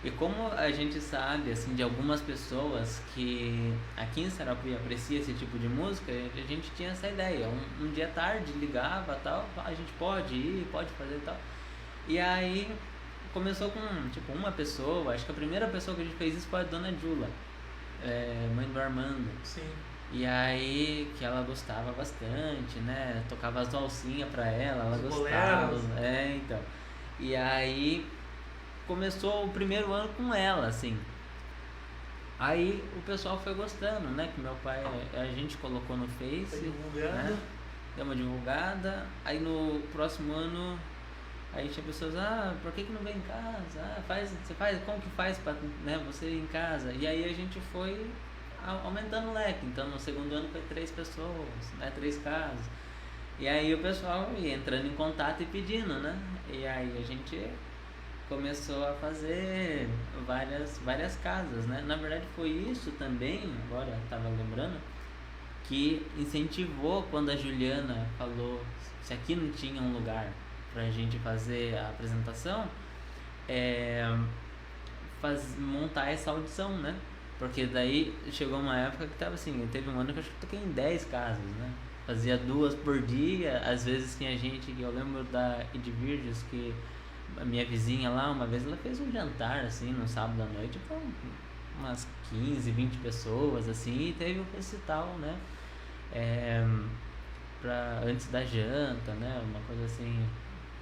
E como a gente sabe, assim, de algumas pessoas que aqui em Sarapuí aprecia esse tipo de música, a gente tinha essa ideia. Um dia tarde ligava, tal, a gente pode ir, pode fazer tal. E aí começou com, tipo, uma pessoa, acho que a primeira pessoa que a gente fez isso foi a Dona Jula, mãe do Armando. Sim. E aí, que ela gostava bastante, né? Tocava as valsinhas pra ela gostava. Então. E aí, começou o primeiro ano com ela, assim. Aí, o pessoal foi gostando, né? Que meu pai, a gente colocou no Face, né? Deu uma divulgada. Aí, no próximo ano, aí tinha pessoas, por que não vem em casa? Como que faz pra, né, você ir em casa? E aí, a gente foi aumentando o leque. Então no segundo ano foi 3 pessoas, né, 3 casas. E aí o pessoal ia entrando em contato e pedindo, né? E aí a gente começou a fazer várias casas, né? Na verdade foi isso também, agora estava lembrando, que incentivou quando a Juliana falou se aqui não tinha um lugar pra gente fazer a apresentação, montar essa audição, né? Porque daí chegou uma época que tava assim, teve um ano que eu acho que toquei em 10 casas, né? Fazia 2 por dia, às vezes tinha gente, eu lembro da Edvirges, que a minha vizinha lá, uma vez ela fez um jantar, assim, no sábado à noite, com umas 15, 20 pessoas, assim, e teve um recital, né? Antes da janta, né? Uma coisa assim.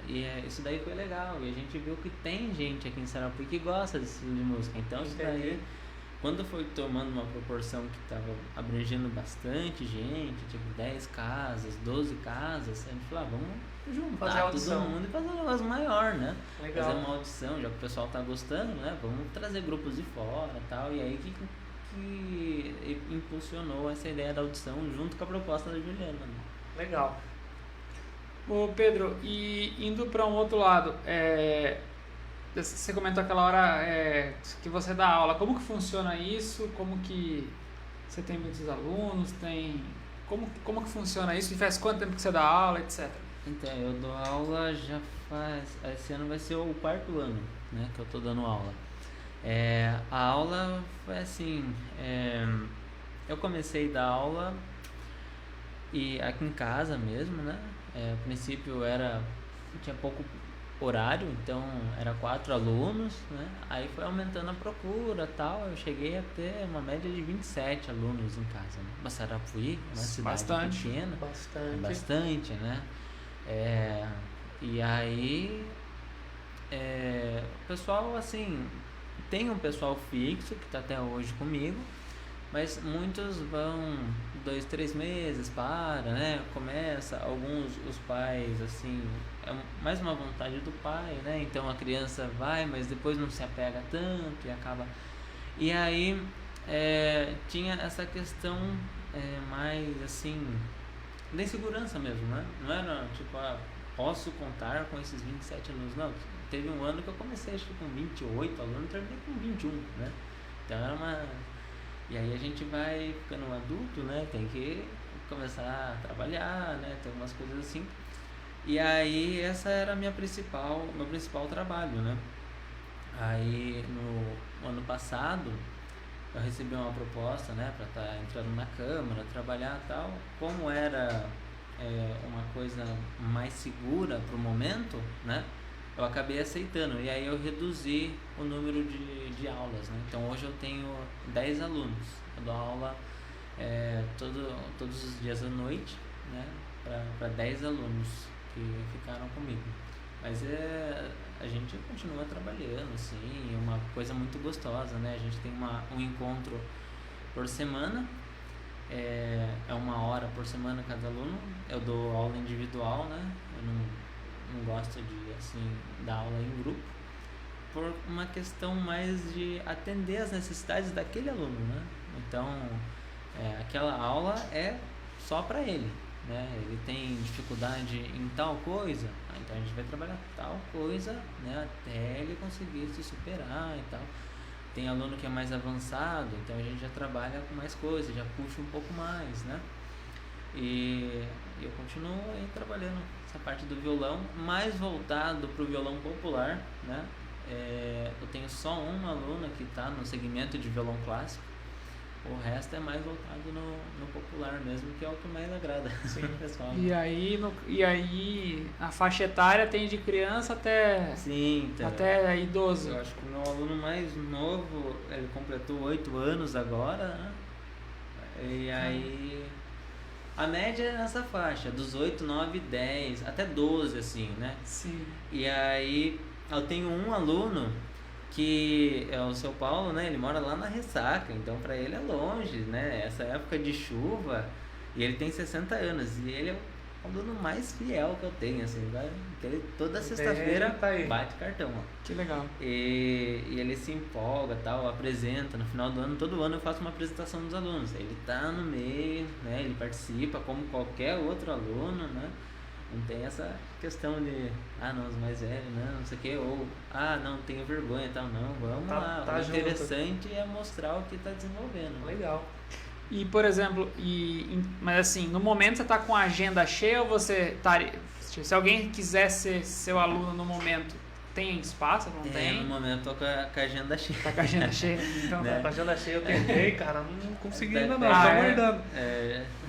E isso daí foi legal, e a gente viu que tem gente aqui em Sarapuí que gosta desse estilo de música, então isso daí... Quando foi tomando uma proporção que estava abrangendo bastante gente, tipo 10 casas, 12 casas, a gente falou, vamos juntar todo mundo e fazer um negócio maior, né? Legal. Fazer uma audição, já que o pessoal tá gostando, né? Vamos trazer grupos de fora e tal. E aí que impulsionou essa ideia da audição junto com a proposta da Juliana. Né? Legal. Ô Pedro, e indo para um outro lado, você comentou aquela hora que você dá aula. Como que funciona isso? Como que você tem muitos alunos? Como que funciona isso? E faz quanto tempo que você dá aula, etc? Então, eu dou aula já faz... Esse ano vai ser o 4º ano, né, que eu tô dando aula. A aula foi assim, eu comecei a dar aula e aqui em casa mesmo, né? A princípio tinha pouco horário, então era 4 alunos, né? Aí foi aumentando a procura e tal, eu cheguei a ter uma média de 27 alunos em casa, né? Massarapuí, uma cidade pequena, bastante, né? E aí, o pessoal, assim, tem um pessoal fixo que está até hoje comigo, mas muitos vão 2, 3 meses, né? Começa, os pais, assim, é mais uma vontade do pai, né? Então a criança vai, mas depois não se apega tanto e acaba... E aí tinha essa questão mais, assim, da insegurança mesmo, né? Não era tipo, posso contar com esses 27 alunos, não. Teve um ano que eu comecei, acho que com 28 alunos, e terminei com 21, né? Então era uma... E aí a gente vai ficando adulto, né? Tem que começar a trabalhar, né? Tem algumas coisas assim. E aí essa era meu principal trabalho, né? Aí no ano passado eu recebi uma proposta, né? Para estar entrando na Câmara, trabalhar e tal. Como era uma coisa mais segura para o momento, né? Eu acabei aceitando, e aí eu reduzi o número de aulas, né? Então hoje eu tenho 10 alunos, eu dou aula todos os dias à noite, né? Para 10 alunos que ficaram comigo. Mas a gente continua trabalhando, assim, é uma coisa muito gostosa, né? A gente tem um encontro por semana, é 1 hora por semana cada aluno. Eu dou aula individual, né? Eu não gosto de, assim, dar aula em grupo, por uma questão mais de atender as necessidades daquele aluno, né? Então, aquela aula é só para ele, né? Ele tem dificuldade em tal coisa, então a gente vai trabalhar tal coisa, né? Até ele conseguir se superar e tal. Tem aluno que é mais avançado, então a gente já trabalha com mais coisas, já puxa um pouco mais, né? E eu continuo aí trabalhando essa parte do violão, mais voltado para o violão popular, né? Eu tenho só uma aluna que está no segmento de violão clássico, o resto é mais voltado no popular mesmo, que é o que mais agrada. Sim, pessoal. E aí a faixa etária tem de criança até, sim, então, até idoso. Eu acho que o meu aluno mais novo, ele completou 8 anos agora, né? E aí... A média é nessa faixa, dos 8, 9, 10, até 12, assim, né? Sim. E aí, eu tenho um aluno que é o seu Paulo, né? Ele mora lá na Ressaca, então pra ele é longe, né? Essa época de chuva, e ele tem 60 anos, e ele é o aluno mais fiel que eu tenho, assim, vai, que ele toda sexta-feira bate cartão, ó. Que legal. E ele se empolga, tal, apresenta, no final do ano, todo ano eu faço uma apresentação dos alunos, ele tá no meio, né, ele participa como qualquer outro aluno, né, não tem essa questão de, não, os mais velhos, não sei o que, ou, não, tenho vergonha e tal, não, vamos lá, o interessante é mostrar o que tá desenvolvendo. Legal. E, por exemplo, mas assim, no momento você está com a agenda cheia ou você tá... Se alguém quiser ser seu aluno no momento, tem espaço? Não tem? No momento tô com a agenda cheia. Tá com a agenda cheia? Então, né? Com a agenda cheia eu tentei, cara, não consegui ainda não, tô aguardando.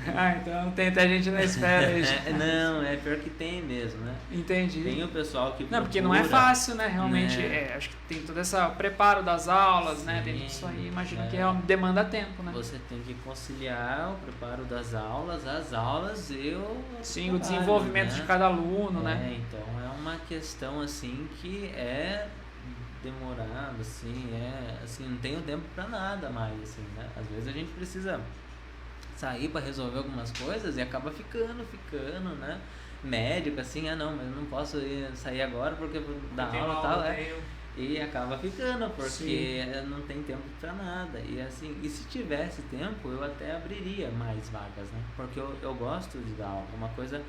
aguardando. Então tem até gente na espera aí. Não, é pior que tem mesmo, né? Entendi. Tem o pessoal que procura, não, porque não é fácil, né? Realmente, né? Acho que tem todo esse preparo das aulas, sim, né? Tem isso aí, imagino que demanda tempo, né? Você tem que conciliar o preparo das aulas, as aulas e o Sim, trabalho, o desenvolvimento de cada aluno, né? Então é uma questão assim que é demorado, assim, não tenho tempo pra nada mais, assim, né? Às vezes a gente precisa sair para resolver algumas coisas e acaba ficando, né? Médico, assim, não, mas eu não posso sair agora porque dá aula e tal, e acaba ficando, porque não tem tempo para nada. E assim, e se tivesse tempo, eu até abriria mais vagas, né? Porque eu gosto de dar aula, uma coisa...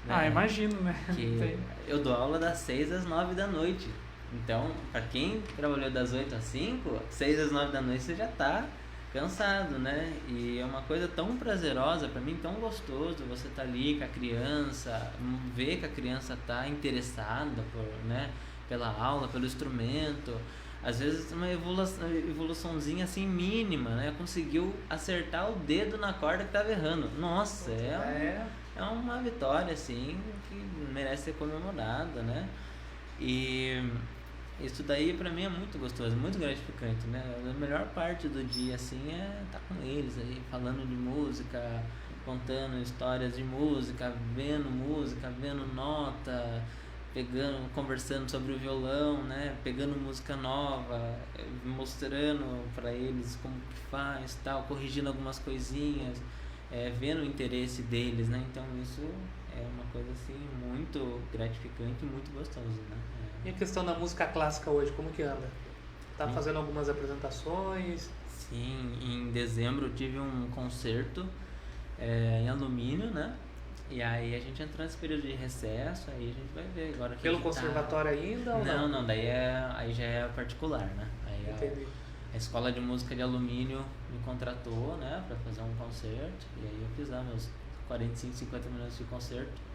Né, imagino, né? Que eu dou aula das 6 às 9 da noite. Então, para quem trabalhou das 8 às 5, 6 às 9 da noite você já tá cansado, né? E é uma coisa tão prazerosa para mim, tão gostoso você tá ali com a criança, ver que a criança tá interessada pela aula, pelo instrumento, às vezes uma evoluçãozinha assim mínima, né? Conseguiu acertar o dedo na corda que tava errando. Nossa, é uma vitória assim que merece ser comemorada, né? E isso daí pra mim é muito gostoso, muito gratificante, né? A melhor parte do dia assim é estar com eles aí, falando de música, contando histórias de música, vendo nota, conversando sobre o violão, né? Pegando música nova, mostrando para eles como que faz, tal, corrigindo algumas coisinhas, vendo o interesse deles, né? Então isso é uma coisa assim muito gratificante e muito gostoso, né? E a questão da música clássica hoje, como que anda? Tá fazendo algumas apresentações? Sim, em dezembro eu tive um concerto em alumínio, né? E aí a gente entrou nesse período de recesso, aí a gente vai ver agora. Pelo conservatório ainda ou não? Não, daí aí já é particular, né? Aí Entendi. a Escola de Música de Alumínio me contratou, né, pra fazer um concerto, e aí eu fiz lá meus 45, 50 minutos de concerto.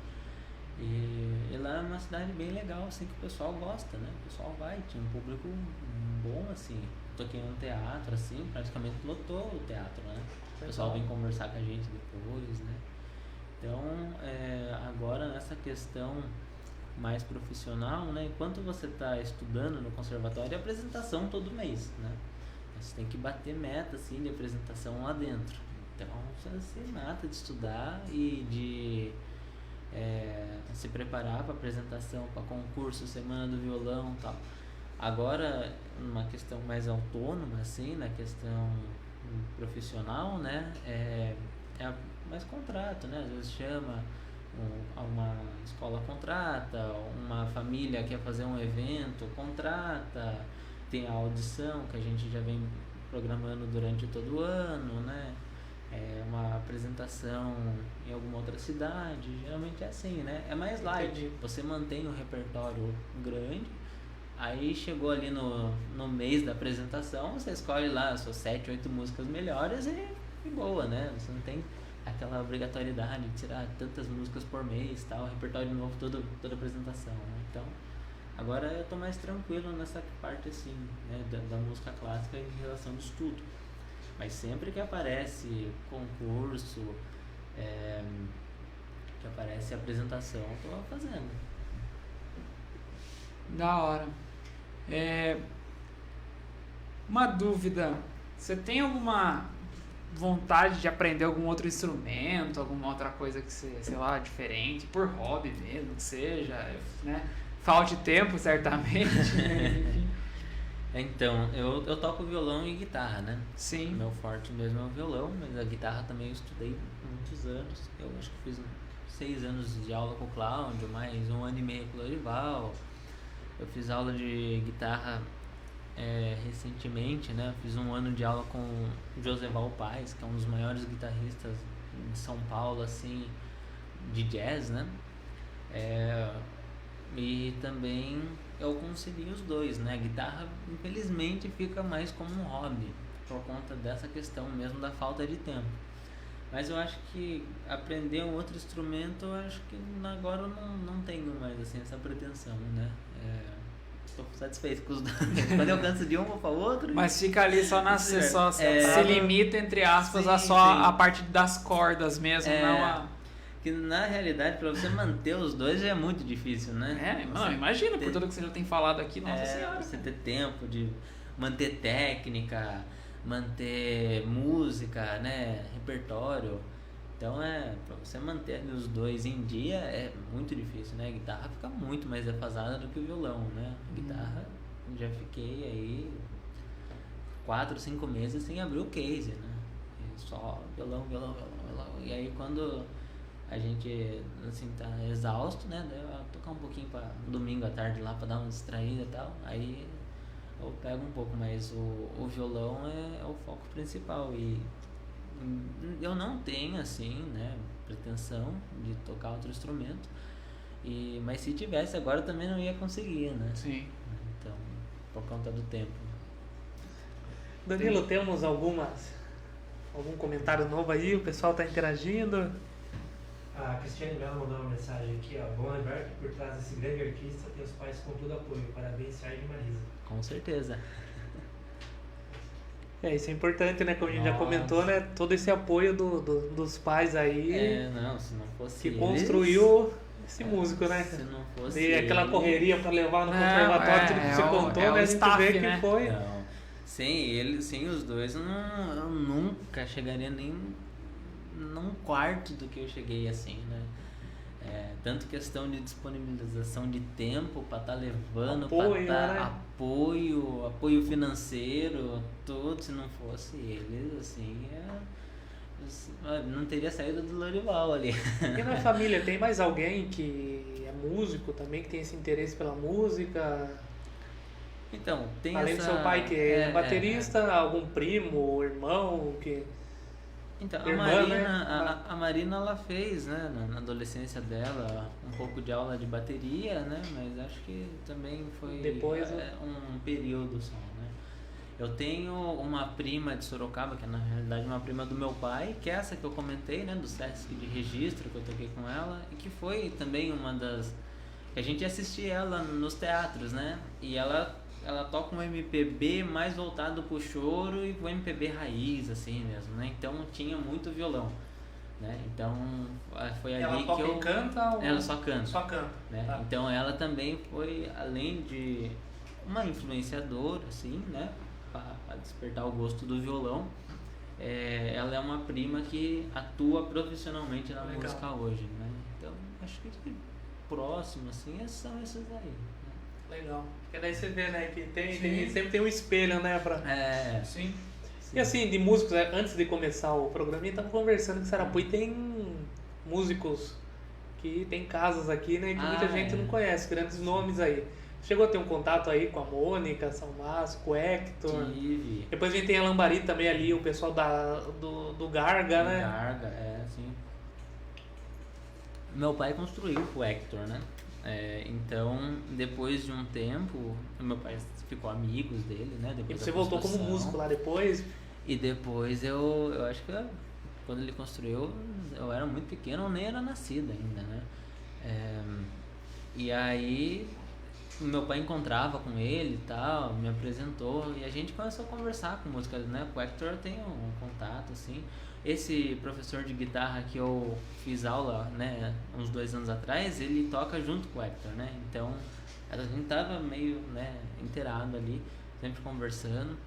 E lá é uma cidade bem legal, assim, que o pessoal gosta, né? O pessoal vai, tinha um público bom, assim. Toquei no teatro, assim, praticamente lotou o teatro, né? O pessoal vem conversar com a gente depois, né? Então, agora nessa questão mais profissional, né? Enquanto você está estudando no conservatório, é apresentação todo mês, né? Você tem que bater meta, assim, de apresentação lá dentro. Então, você se mata de estudar e de se preparar para apresentação, para concurso, semana do violão e tal. Agora, numa questão mais autônoma, assim, na questão profissional, né? Mais contrato, né? Às vezes chama, uma escola contrata, uma família quer fazer um evento, contrata, tem a audição que a gente já vem programando durante todo o ano, né? Uma apresentação em alguma outra cidade, geralmente é assim, né? É mais light, Entendi. você mantém um repertório grande, aí chegou ali no mês da apresentação, você escolhe lá as suas 7, 8 músicas melhores e boa, né? Você não tem aquela obrigatoriedade de tirar tantas músicas por mês, tal, repertório novo toda apresentação, né? Então, agora eu tô mais tranquilo nessa parte assim, né, da música clássica em relação ao estudo. Mas sempre que aparece concurso, que aparece apresentação, eu tô fazendo. Da hora. Uma dúvida, você tem alguma vontade de aprender algum outro instrumento, alguma outra coisa que você, sei lá, diferente, por hobby mesmo, que seja, né? Falte tempo, certamente, né? Enfim. Então, eu toco violão e guitarra, né? Sim. Meu forte mesmo é o violão, mas a guitarra também eu estudei muitos anos. Eu acho que fiz 6 anos de aula com o Cláudio, mais 1 ano e meio com o Lorival. Eu fiz aula de guitarra recentemente, né? Eu fiz 1 ano de aula com o Joseval Paes, que é um dos maiores guitarristas de São Paulo, assim, de jazz, né? E também eu concili os dois, né? A guitarra, infelizmente, fica mais como um hobby, por conta dessa questão mesmo da falta de tempo. Mas eu acho que aprender um outro instrumento, eu acho que agora eu não tenho mais, assim, essa pretensão, né? Estou satisfeito com os dois. Quando eu canso de um, vou para outro. Mas fica ali só se limita, entre aspas, sim, a parte das cordas mesmo, não a... Que na realidade, para você manter os dois já é muito difícil, né? Não, imagina, por tudo que você já tem falado aqui, nossa senhora. Você ter tempo de manter técnica, manter música, né? Repertório. Então, para você manter os dois em dia é muito difícil, né? A guitarra fica muito mais defasada do que o violão, né? A guitarra, já fiquei aí 4, 5 meses sem abrir o case, né? Só violão. E aí quando a gente, assim, tá exausto, né? Daí eu tocar um pouquinho domingo à tarde lá pra dar uma distraída e tal. Aí eu pego um pouco, mas o violão é o foco principal. E eu não tenho, assim, né, pretensão de tocar outro instrumento. Mas se tivesse agora eu também não ia conseguir, né? Sim. Então, por conta do tempo. Danilo, temos algum comentário novo aí? O pessoal tá interagindo? A Cristiane Mello mandou uma mensagem aqui, ó. Bom lembrar que por trás desse grande artista tem os pais com todo apoio. Parabéns, Sérgio e Marisa. Com certeza. Isso é importante, né? Como a gente já Nossa. comentou, né? Todo esse apoio dos pais aí Não, se não fosse que eles, construiu esse músico, né? Se não fosse E aquela ele- correria pra levar no conservatório, tudo que você contou, é o né? A gente staff, vê que né? foi. Não. Sem os dois, eu nunca chegaria nem num quarto do que eu cheguei assim, né? Tanto questão de disponibilização de tempo para estar levando, Apoio, para né? apoio financeiro, tudo. Se não fosse eles, assim, não teria saído do Lorival ali. E na família tem mais alguém que é músico também, que tem esse interesse pela música? Então, tem Além do essa... seu pai que é baterista, algum primo, irmão que... Então, Irmã, a Marina, né? a Marina, ela fez, né, na adolescência dela, um pouco de aula de bateria, né, mas acho que também foi Depois, um período só, né. Eu tenho uma prima de Sorocaba, que é na realidade uma prima do meu pai, que é essa que eu comentei, né, do Sesc de registro, que eu toquei com ela, e que foi também uma das... que a gente assistia ela nos teatros, né, e ela toca um MPB mais voltado pro choro e pro MPB raiz, assim mesmo, né? Então tinha muito violão, né? Então foi ali Ela que toca eu... e canta? Ou... Ela só canta. Só canta. Né? Tá. Então ela também foi, além de uma influenciadora, assim, né? Para despertar o gosto do violão, ela é uma prima que atua profissionalmente na Legal. música hoje, né? Então acho que próximo, assim, são esses aí. Legal. Porque daí você vê, né, que Sim. sempre tem um espelho, né, pra... Sim. E assim, de músicos, antes de começar o programa, estamos conversando que Sarapuí tem músicos que tem casas aqui, né, que muita gente não conhece, grandes nomes aí. Chegou a ter um contato aí com a Mônica, São Márcio, com o Hector. Tive. Depois a gente tem a Lambari também ali, o pessoal do Garga, né? Garga, sim. Meu pai construiu o Hector, né? Então, depois de um tempo, meu pai ficou amigos dele, né? E Depois você da voltou como construção. músico lá depois. E depois eu acho que quando ele construiu, eu era muito pequeno, eu nem era nascido ainda, né? E aí, meu pai encontrava com ele e tal, me apresentou, e a gente começou a conversar com música, né? Com o Hector eu tenho um contato, assim. Esse professor de guitarra que eu fiz aula, né, uns 2 anos atrás, ele toca junto com o Hector, né? Então, a gente tava meio, né, inteirado ali, sempre conversando.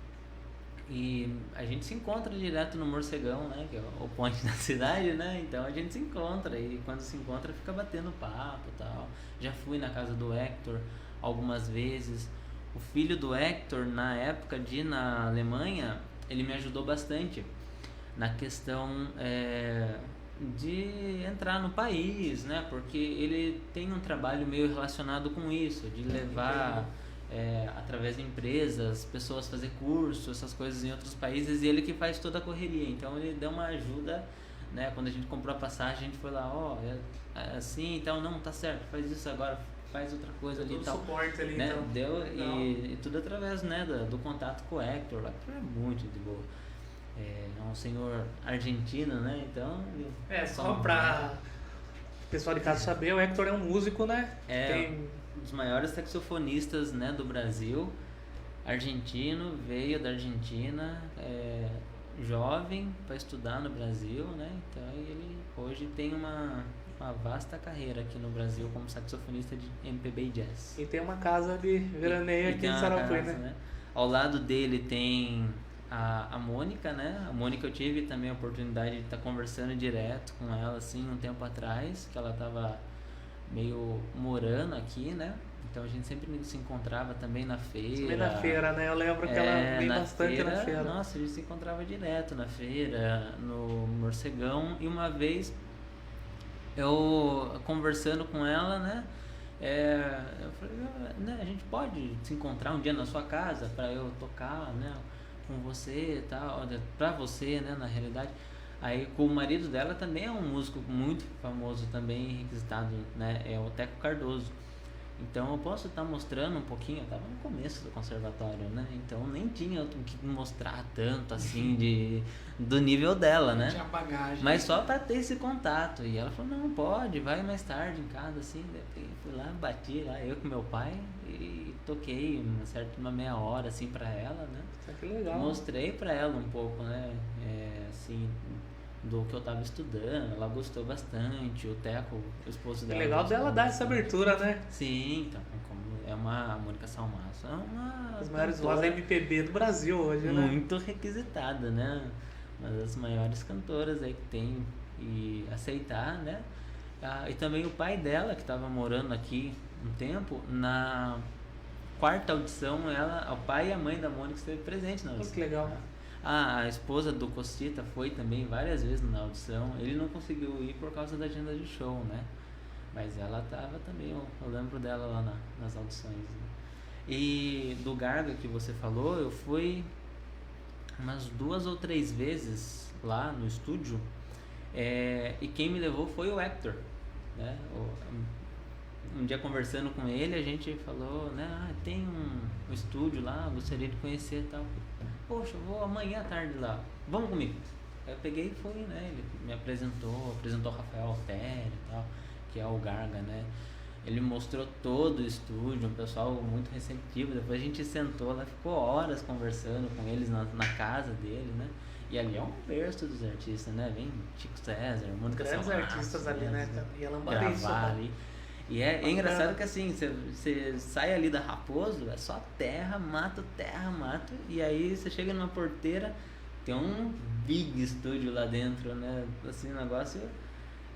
E a gente se encontra direto no Morcegão, né, que é o point da cidade, né? Então a gente se encontra e quando se encontra fica batendo papo e tal. Já fui na casa do Hector algumas vezes. O filho do Hector, na época de ir na Alemanha, ele me ajudou bastante na questão de entrar no país, né? Porque ele tem um trabalho meio relacionado com isso, de levar através de empresas, pessoas fazer curso, essas coisas em outros países, e ele que faz toda a correria. Então ele deu uma ajuda, né? Quando a gente comprou a passagem, a gente foi lá, assim, então não, tá certo, faz isso agora, faz outra coisa ali e Todo tal. suporte ali, Né? então. Deu, Legal. e tudo através, né, do contato com o Hector. O Hector é muito de boa. É um senhor argentino, né? Então. Só pra o pessoal de casa saber, o Hector é um músico, né? Tem... Um dos maiores saxofonistas, né, do Brasil. Argentino, veio da Argentina, jovem para estudar no Brasil, né? Então ele hoje tem uma vasta carreira aqui no Brasil como saxofonista de MPB e jazz. E tem uma casa de veraneio aqui em Sarapuí, né? Ao lado dele tem a Mônica, né? A Mônica eu tive também a oportunidade de estar conversando direto com ela, assim, um tempo atrás, que ela estava meio morando aqui, né? Então a gente sempre se encontrava também na feira. Também na feira, né? Eu lembro que ela vem bastante na feira. Nossa, a gente se encontrava direto na feira, no Morcegão, e uma vez eu conversando com ela, né? Eu falei, né, a gente pode se encontrar um dia na sua casa para eu tocar, né, com você e tal, pra você, né, na realidade. Aí com o marido dela também é um músico muito famoso também, requisitado, né, é o Teco Cardoso. Então eu posso estar mostrando um pouquinho, eu estava no começo do conservatório, né? Então nem tinha o que mostrar tanto assim do nível dela, né? Tinha bagagem. Mas só para ter esse contato. E ela falou, não, pode, vai mais tarde em casa, assim. Daí fui lá, bati lá, eu com meu pai, e toquei uma meia hora, assim, para ela, né? Que legal. Mostrei para ela um pouco, né? Assim, do que eu tava estudando, ela gostou bastante, o Teco, o esposo É dela. legal dela dar essa abertura, né? Sim, então, a Mônica Salmaço é uma As maiores cantora vozes MPB do Brasil hoje, né? muito requisitada, né? Uma das maiores cantoras aí que tem e aceitar, né? E também o pai dela, que estava morando aqui um tempo, na quarta audição, o pai e a mãe da Mônica esteve presente na audição. Que legal. A esposa do Costita foi também várias vezes na audição. Ele não conseguiu ir por causa da agenda de show, né? Mas ela tava também, eu lembro dela lá nas audições. Né? E do Garga que você falou, eu fui umas 2 ou 3 vezes lá no estúdio. E quem me levou foi o Hector, né? Um dia conversando com ele, a gente falou, né? Tem um estúdio lá, gostaria de conhecer e tal. Poxa, eu vou amanhã à tarde lá, vamos comigo. Aí eu peguei e fui, né? Ele me apresentou o Rafael Altério e tal, que é o Garga, né? Ele mostrou todo o estúdio, um pessoal muito receptivo. Depois a gente sentou lá, ficou horas conversando com eles na casa dele, né? E ali é um berço dos artistas, né? Vem Chico César, Mônica Grandes Salmaço, artistas ali, né? E a gravar ali. E é engraçado que assim, você sai ali da Raposo, é só terra, mato, e aí você chega numa porteira, tem um big estúdio lá dentro, né? Assim, um negócio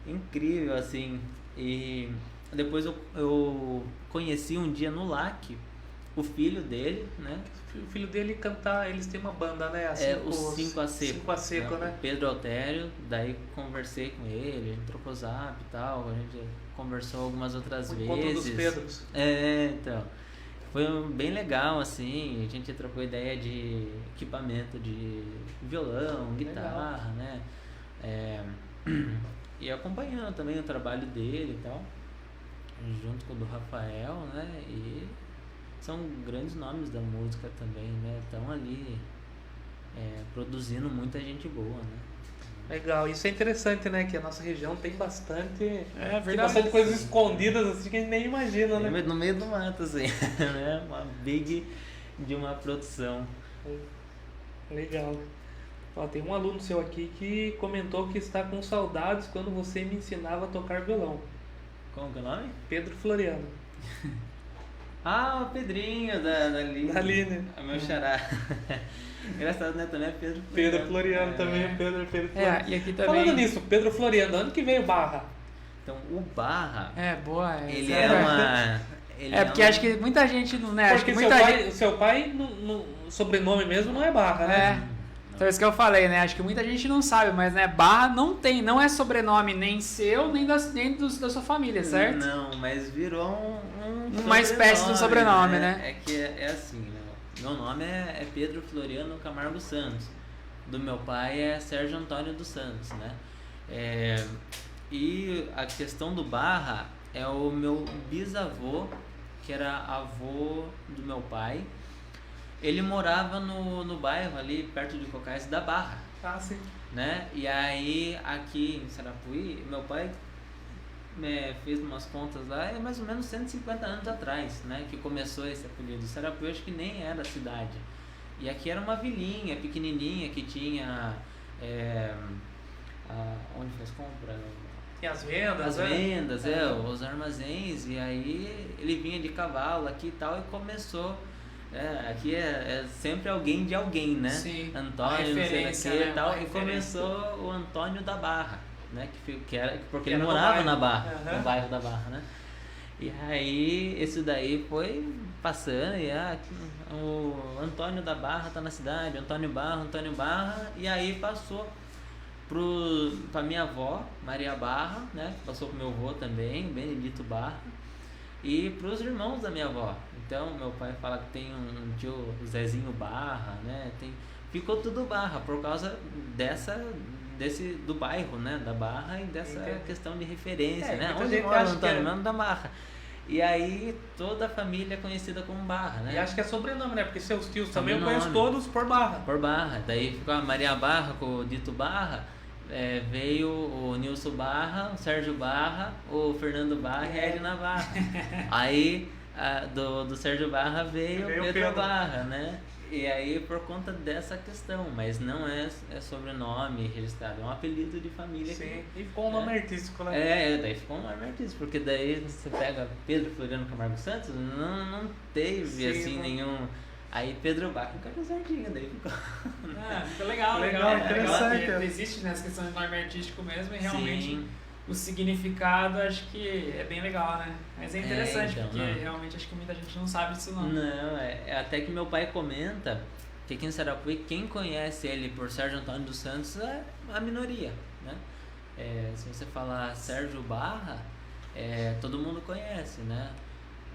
incrível, assim. E depois eu conheci um dia no LAC o filho dele, né? O filho dele cantar, eles têm uma banda, né? O 5 a Seco. 5 a Seco, né? Pedro Altério, daí conversei com ele, a gente trocou zap e tal, a gente conversou algumas outras vezes. Encontro dos Pedros. Então. Foi bem legal, assim, a gente trocou ideia de equipamento de violão, guitarra, né? E acompanhando também o trabalho dele e tal, junto com o do Rafael, né? E são grandes nomes da música também, né? Estão ali produzindo muita gente boa, né? Legal, isso é interessante, né? Que a nossa região tem bastante, verdade. bastante coisas escondidas assim que a gente nem imagina, né? No meio do mato, assim, né? Uma big de uma produção. Legal. Ó, tem um aluno seu aqui que comentou que está com saudades quando você me ensinava a tocar violão. Como que é o nome? Pedro Floriano. O Pedrinho da Aline. Da Aline. É meu xará. Engraçado, né? Também é Pedro Floriano. Pedro Floriano também, Pedro Floriano. E aqui também... Falando nisso, Pedro Floriano, onde que veio Barra? Então, o Barra... boa. Ele é uma... porque acho que muita gente não... Né? Porque acho que seu pai o sobrenome mesmo não é Barra, né? Então, isso que eu falei, né? Acho que muita gente não sabe, mas, né, Barra não é sobrenome nem seu, nem da sua família, certo? Não, mas virou uma espécie de sobrenome, né? É que é assim, né? Meu nome é Pedro Floriano Camargo Santos. Do meu pai é Sérgio Antônio dos Santos, né? E a questão do Barra é o meu bisavô, que era avô do meu pai. Ele morava no bairro ali, perto de Cocais, da Barra. Sim. Né? E aí, aqui em Sarapuí, meu pai fez umas contas lá, mais ou menos 150 anos atrás, né? Que começou esse apelido. Sarapuí, acho que nem era cidade. E aqui era uma vilinha pequenininha que tinha... onde faz compra? E as vendas, As vendas, os armazéns. E aí, ele vinha de cavalo aqui e tal, e começou... aqui é sempre alguém de alguém, né? Sim. Antônio, não sei daqui né? e tal. E começou o Antônio da Barra, né? Porque ele era morava na Barra, Uhum. no bairro da Barra, né? E aí, esse daí foi passando e o Antônio da Barra tá na cidade, Antônio Barra, e aí passou pra minha avó, Maria Barra, né? Passou pro meu avô também, Benedito Barra, e pros irmãos da minha avó. Então, meu pai fala que tem um tio Zezinho Barra, né? Ficou tudo Barra por causa do bairro, né? Da Barra e dessa questão de referência, né? muita Onde gente mora o acha Antônio? que Mesmo da Barra. E aí toda a família é conhecida como Barra, né? E acho que é sobrenome, né? Porque seus tios também eu Sobrenome. conheço todos por Barra. Por Barra. Daí ficou a Maria Barra com o Dito Barra, veio o Nilson Barra, o Sérgio Barra, o Fernando Barra e a Edna Barra. Aí do Sérgio Barra veio o Pedro Barra, né? E aí por conta dessa questão, mas não é sobrenome registrado, é um apelido de família. Sim, e ficou um nome artístico, né? Daí ficou um nome artístico, porque daí você pega Pedro Floriano Camargo Santos, não teve Sim, assim não. nenhum. Aí Pedro Barra ficou certinho, daí ficou. Ficou legal, Legal, interessante. Legal. Existe nessa questão de nome artístico mesmo e realmente Sim. o significado acho que é bem legal, né? Mas é interessante então, porque não. realmente acho que muita gente não sabe disso não. Não, até que meu pai comenta que aqui em Sarapuí, quem conhece ele por Sérgio Antônio dos Santos é a minoria, né? Se você falar Sérgio Barra, todo mundo conhece, né?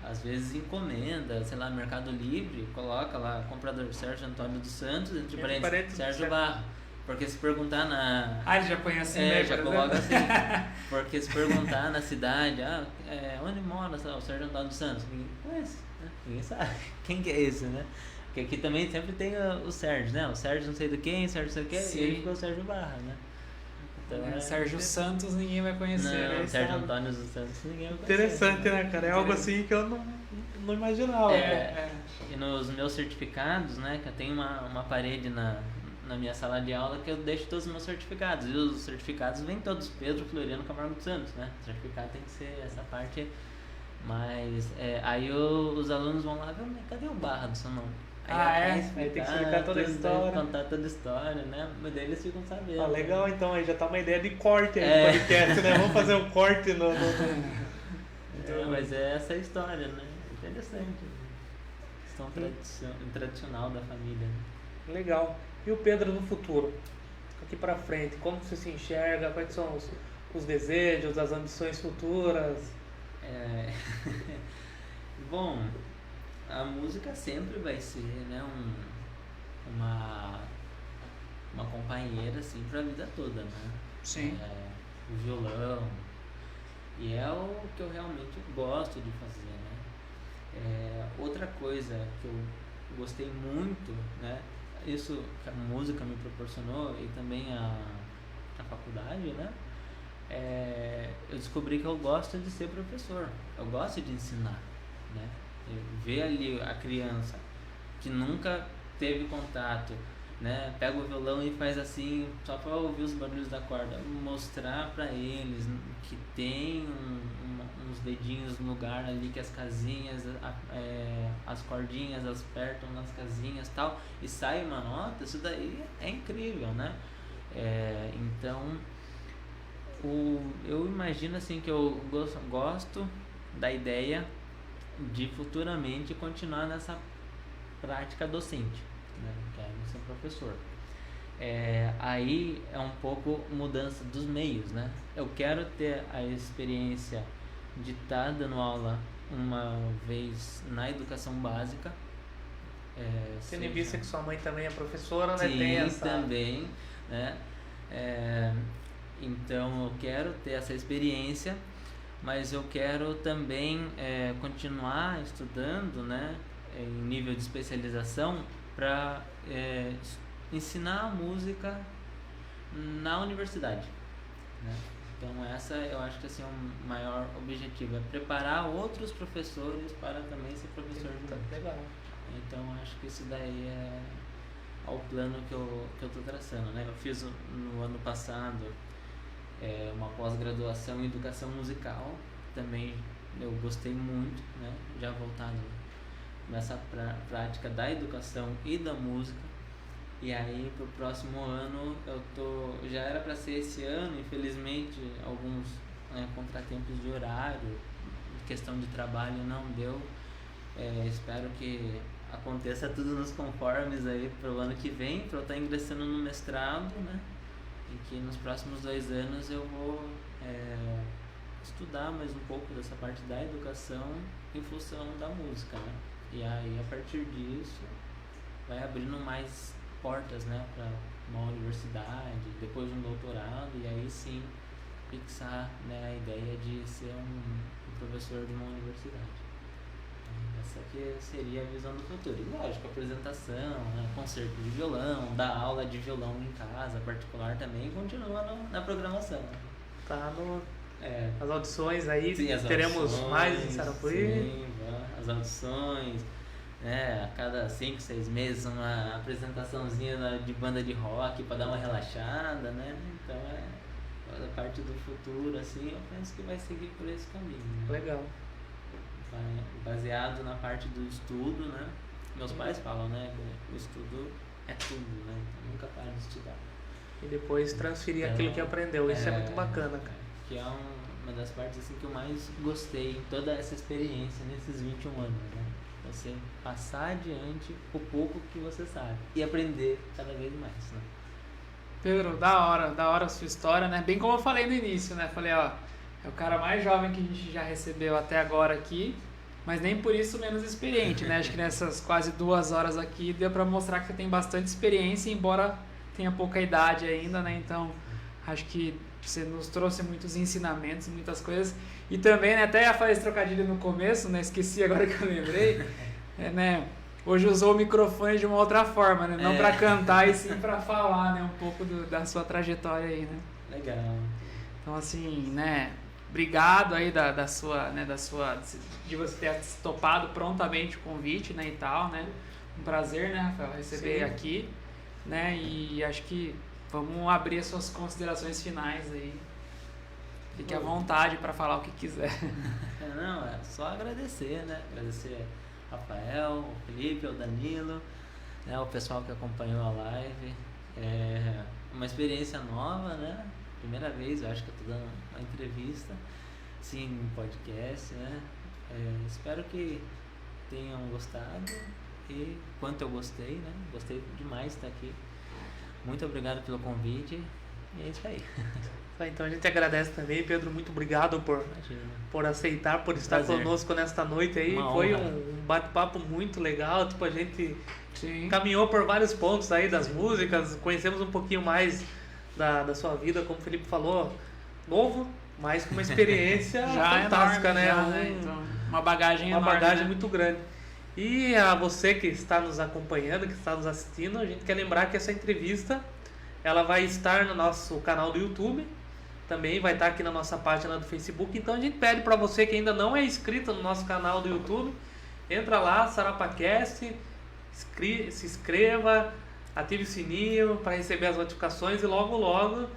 Às vezes encomenda, sei lá, Mercado Livre, coloca lá, comprador Sérgio Antônio dos Santos, entre parênteses, Sérgio Barra. Porque se perguntar na... Ele já põe assim, né? já coloca assim. Porque se perguntar na cidade, onde mora o Sérgio Antônio dos Santos? Ninguém conhece, né? Ninguém sabe quem que é esse, né? Porque aqui também sempre tem o Sérgio, né? O Sérgio não sei do quem, Sérgio não sei do que, e ele ficou o Sérgio Barra, né? Então, Sérgio Santos ninguém vai conhecer, não, né? Sérgio Antônio dos Santos ninguém vai conhecer. Interessante, né, cara? É algo assim que eu não imaginava. E nos meus certificados, né, que eu tenho uma parede na minha sala de aula que eu deixo todos os meus certificados. E os certificados vêm todos Pedro Floriano Camargo dos Santos, né? O certificado tem que ser essa parte. Mas aí os alunos vão lá, cadê o Barra do seu nome? Aí tem que explicar toda a história. Contar toda a história, né? Mas daí eles ficam sabendo. Legal, então aí já tá uma ideia de corte aí do podcast, né? Vamos fazer um corte no... Mas é essa a história, né? Interessante. Questão tradicional da família. Né? Legal. E o Pedro no futuro? Aqui pra frente, como você se enxerga? Quais são os desejos, as ambições futuras? Bom, a música sempre vai ser, né, uma companheira assim pra vida toda, né? Sim. O violão. E é o que eu realmente gosto de fazer, né? Outra coisa que eu gostei muito, né? Isso que a música me proporcionou e também a faculdade, né? Eu descobri que eu gosto de ser professor. Eu gosto de ensinar, né? Ver ali a criança que nunca teve contato, né? Pega o violão e faz assim só para ouvir os barulhos da corda, mostrar para eles que tem uns dedinhos no lugar ali, que as casinhas, as cordinhas apertam nas casinhas e tal, e sai uma nota. Isso daí é incrível, né? Então eu imagino assim que eu gosto da ideia de futuramente continuar nessa prática docente, né? Que é ser professor. Aí é um pouco mudança dos meios, né? Eu quero ter a experiência de estar dando aula uma vez na educação básica. Tendo em vista que sua mãe também é professora, né? Sim, Tem essa... também, né? Então eu quero ter essa experiência, mas eu quero também continuar estudando, né? Em nível de especialização para ensinar a música na universidade, né? Então essa eu acho que assim, é o maior objetivo, é preparar outros professores para também ser professor de música. Legal. Então acho que isso daí é o plano que eu estou traçando, né? Eu fiz no ano passado uma pós-graduação em educação musical, também eu gostei muito, né? Já voltado nessa prática da educação e da música. E aí pro próximo ano já era para ser esse ano, infelizmente alguns contratempos de horário, questão de trabalho não deu. Espero que aconteça tudo nos conformes aí pro ano que vem, para eu estar ingressando no mestrado, né? E que nos próximos 2 anos eu vou estudar mais um pouco dessa parte da educação em função da música, né? E aí a partir disso vai abrindo mais portas, né, para uma universidade, depois um doutorado, e aí sim fixar, né, a ideia de ser um professor de uma universidade. Então, essa que seria a visão do futuro. E lógico, apresentação, né, concerto de violão, dar aula de violão em casa, particular também, e continua na programação. Né? Tá as audições aí, sim, teremos audições, mais em Sarapuí. Sim, as audições, né, a cada 5, 6 meses uma apresentaçãozinha de banda de rock para dar uma relaxada, né? Então a parte do futuro, assim, eu penso que vai seguir por esse caminho. Né? Legal. Baseado na parte do estudo, né? Meus pais falam, né, que o estudo é tudo, né? Então nunca para de estudar. E depois transferir aquilo que aprendeu, isso é muito bacana, cara. Que é uma das partes assim que eu mais gostei em toda essa experiência nesses 21 anos, né? Você passar adiante o pouco que você sabe e aprender cada vez mais, né? Pedro, da hora a sua história, né? Bem como eu falei no início, né? Falei, ó, é o cara mais jovem que a gente já recebeu até agora aqui, mas nem por isso menos experiente, né? Acho que nessas quase 2 horas aqui deu pra mostrar que você tem bastante experiência, embora tenha pouca idade ainda, né? Então, acho que você nos trouxe muitos ensinamentos, muitas coisas. E também, né, até ia fazer esse trocadilho no começo, né? Esqueci agora que eu lembrei. Né? Hoje usou o microfone de uma outra forma, né? Não para cantar e sim para falar, né? Um pouco da sua trajetória aí, né? Legal. Então, assim, né? Obrigado aí de você ter topado prontamente o convite, né? E tal, né? Um prazer, né, Rafael, receber aqui, né? E acho que vamos abrir as suas considerações finais aí. Fique à vontade para falar o que quiser. Não, é só agradecer, né? Agradecer ao Rafael, ao Felipe, ao Danilo, né? O pessoal que acompanhou a live. É uma experiência nova, né? Primeira vez, eu acho que eu tô dando uma entrevista, sim, um podcast, né? Espero que tenham gostado e quanto eu gostei, né? Gostei demais de estar aqui. Muito obrigado pelo convite e é isso aí. Então a gente agradece também, Pedro, muito obrigado por aceitar, por estar conosco nesta noite aí. Foi um bate-papo muito legal, tipo, a gente caminhou por vários pontos aí das músicas, conhecemos um pouquinho mais da sua vida, como o Felipe falou, novo, mas com uma experiência fantástica, enorme, né? Então, uma bagagem enorme, bagagem muito grande. E a você que está nos acompanhando, que está nos assistindo, a gente quer lembrar que essa entrevista ela vai estar no nosso canal do YouTube, também vai estar aqui na nossa página do Facebook. Então a gente pede para você que ainda não é inscrito no nosso canal do YouTube, entra lá, SarapaCast, se inscreva, ative o sininho para receber as notificações e logo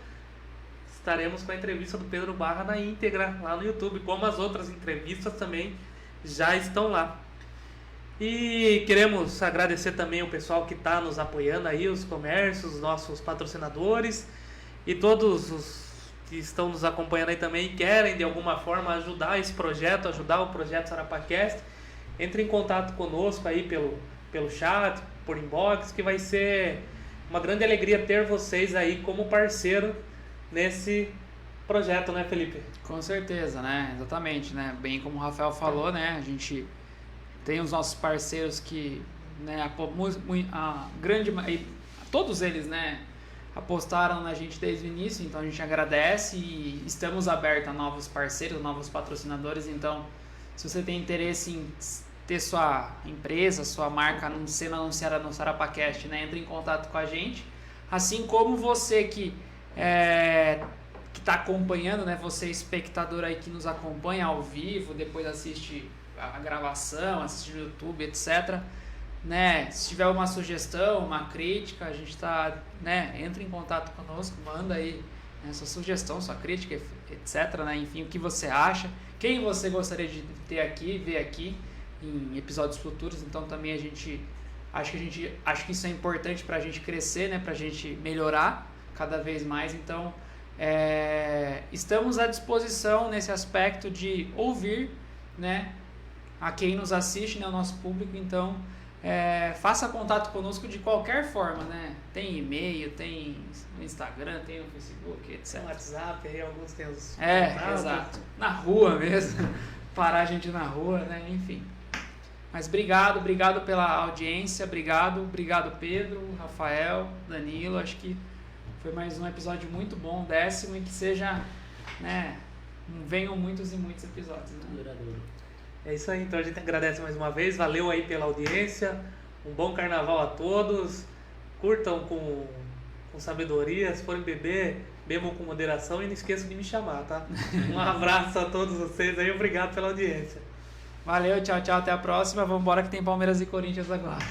estaremos com a entrevista do Pedro Barra na íntegra lá no YouTube, como as outras entrevistas também já estão lá. E queremos agradecer também o pessoal que está nos apoiando aí, os comércios, os nossos patrocinadores e todos os que estão nos acompanhando aí também e querem de alguma forma ajudar esse projeto, ajudar o projeto SarapaCast. Entre em contato conosco aí pelo chat, por inbox, que vai ser uma grande alegria ter vocês aí como parceiro nesse projeto, né, Felipe? Com certeza, né? Exatamente, né? Bem como o Rafael falou, né? A gente tem os nossos parceiros que, né, todos eles, né, apostaram na gente desde o início, então a gente agradece e estamos abertos a novos parceiros, novos patrocinadores. Então, se você tem interesse em ter sua empresa, sua marca sendo anunciada no SarapaCast, né, entre em contato com a gente. Assim como você que está acompanhando, né, você espectador aí que nos acompanha ao vivo, depois assiste a gravação, assiste no YouTube, etc. Né, se tiver uma sugestão, uma crítica, a gente está, né, entra em contato conosco, manda aí, né, sua sugestão, sua crítica, etc. Né, enfim, o que você acha, quem você gostaria de ter aqui, ver aqui em episódios futuros. Então também acho que isso é importante para a gente crescer, né, para a gente melhorar cada vez mais. Então estamos à disposição nesse aspecto de ouvir, né, a quem nos assiste, né, o nosso público. Então faça contato conosco de qualquer forma, né? Tem e-mail, tem no Instagram, tem no Facebook, etc. Tem WhatsApp, aí alguns tem os... exato. Na rua mesmo. Parar a gente na rua, né? Enfim. Mas obrigado pela audiência, obrigado Pedro, Rafael, Danilo. Acho que foi mais um episódio muito bom, 10º, e que seja né, venham muitos e muitos episódios, né? Duradouro. É isso aí, então a gente agradece mais uma vez, valeu aí pela audiência, um bom carnaval a todos, curtam com sabedoria, se forem beber, bebam com moderação e não esqueçam de me chamar, tá? Um abraço a todos vocês aí, obrigado pela audiência. Valeu, tchau, tchau, até a próxima, vamos embora que tem Palmeiras e Corinthians agora.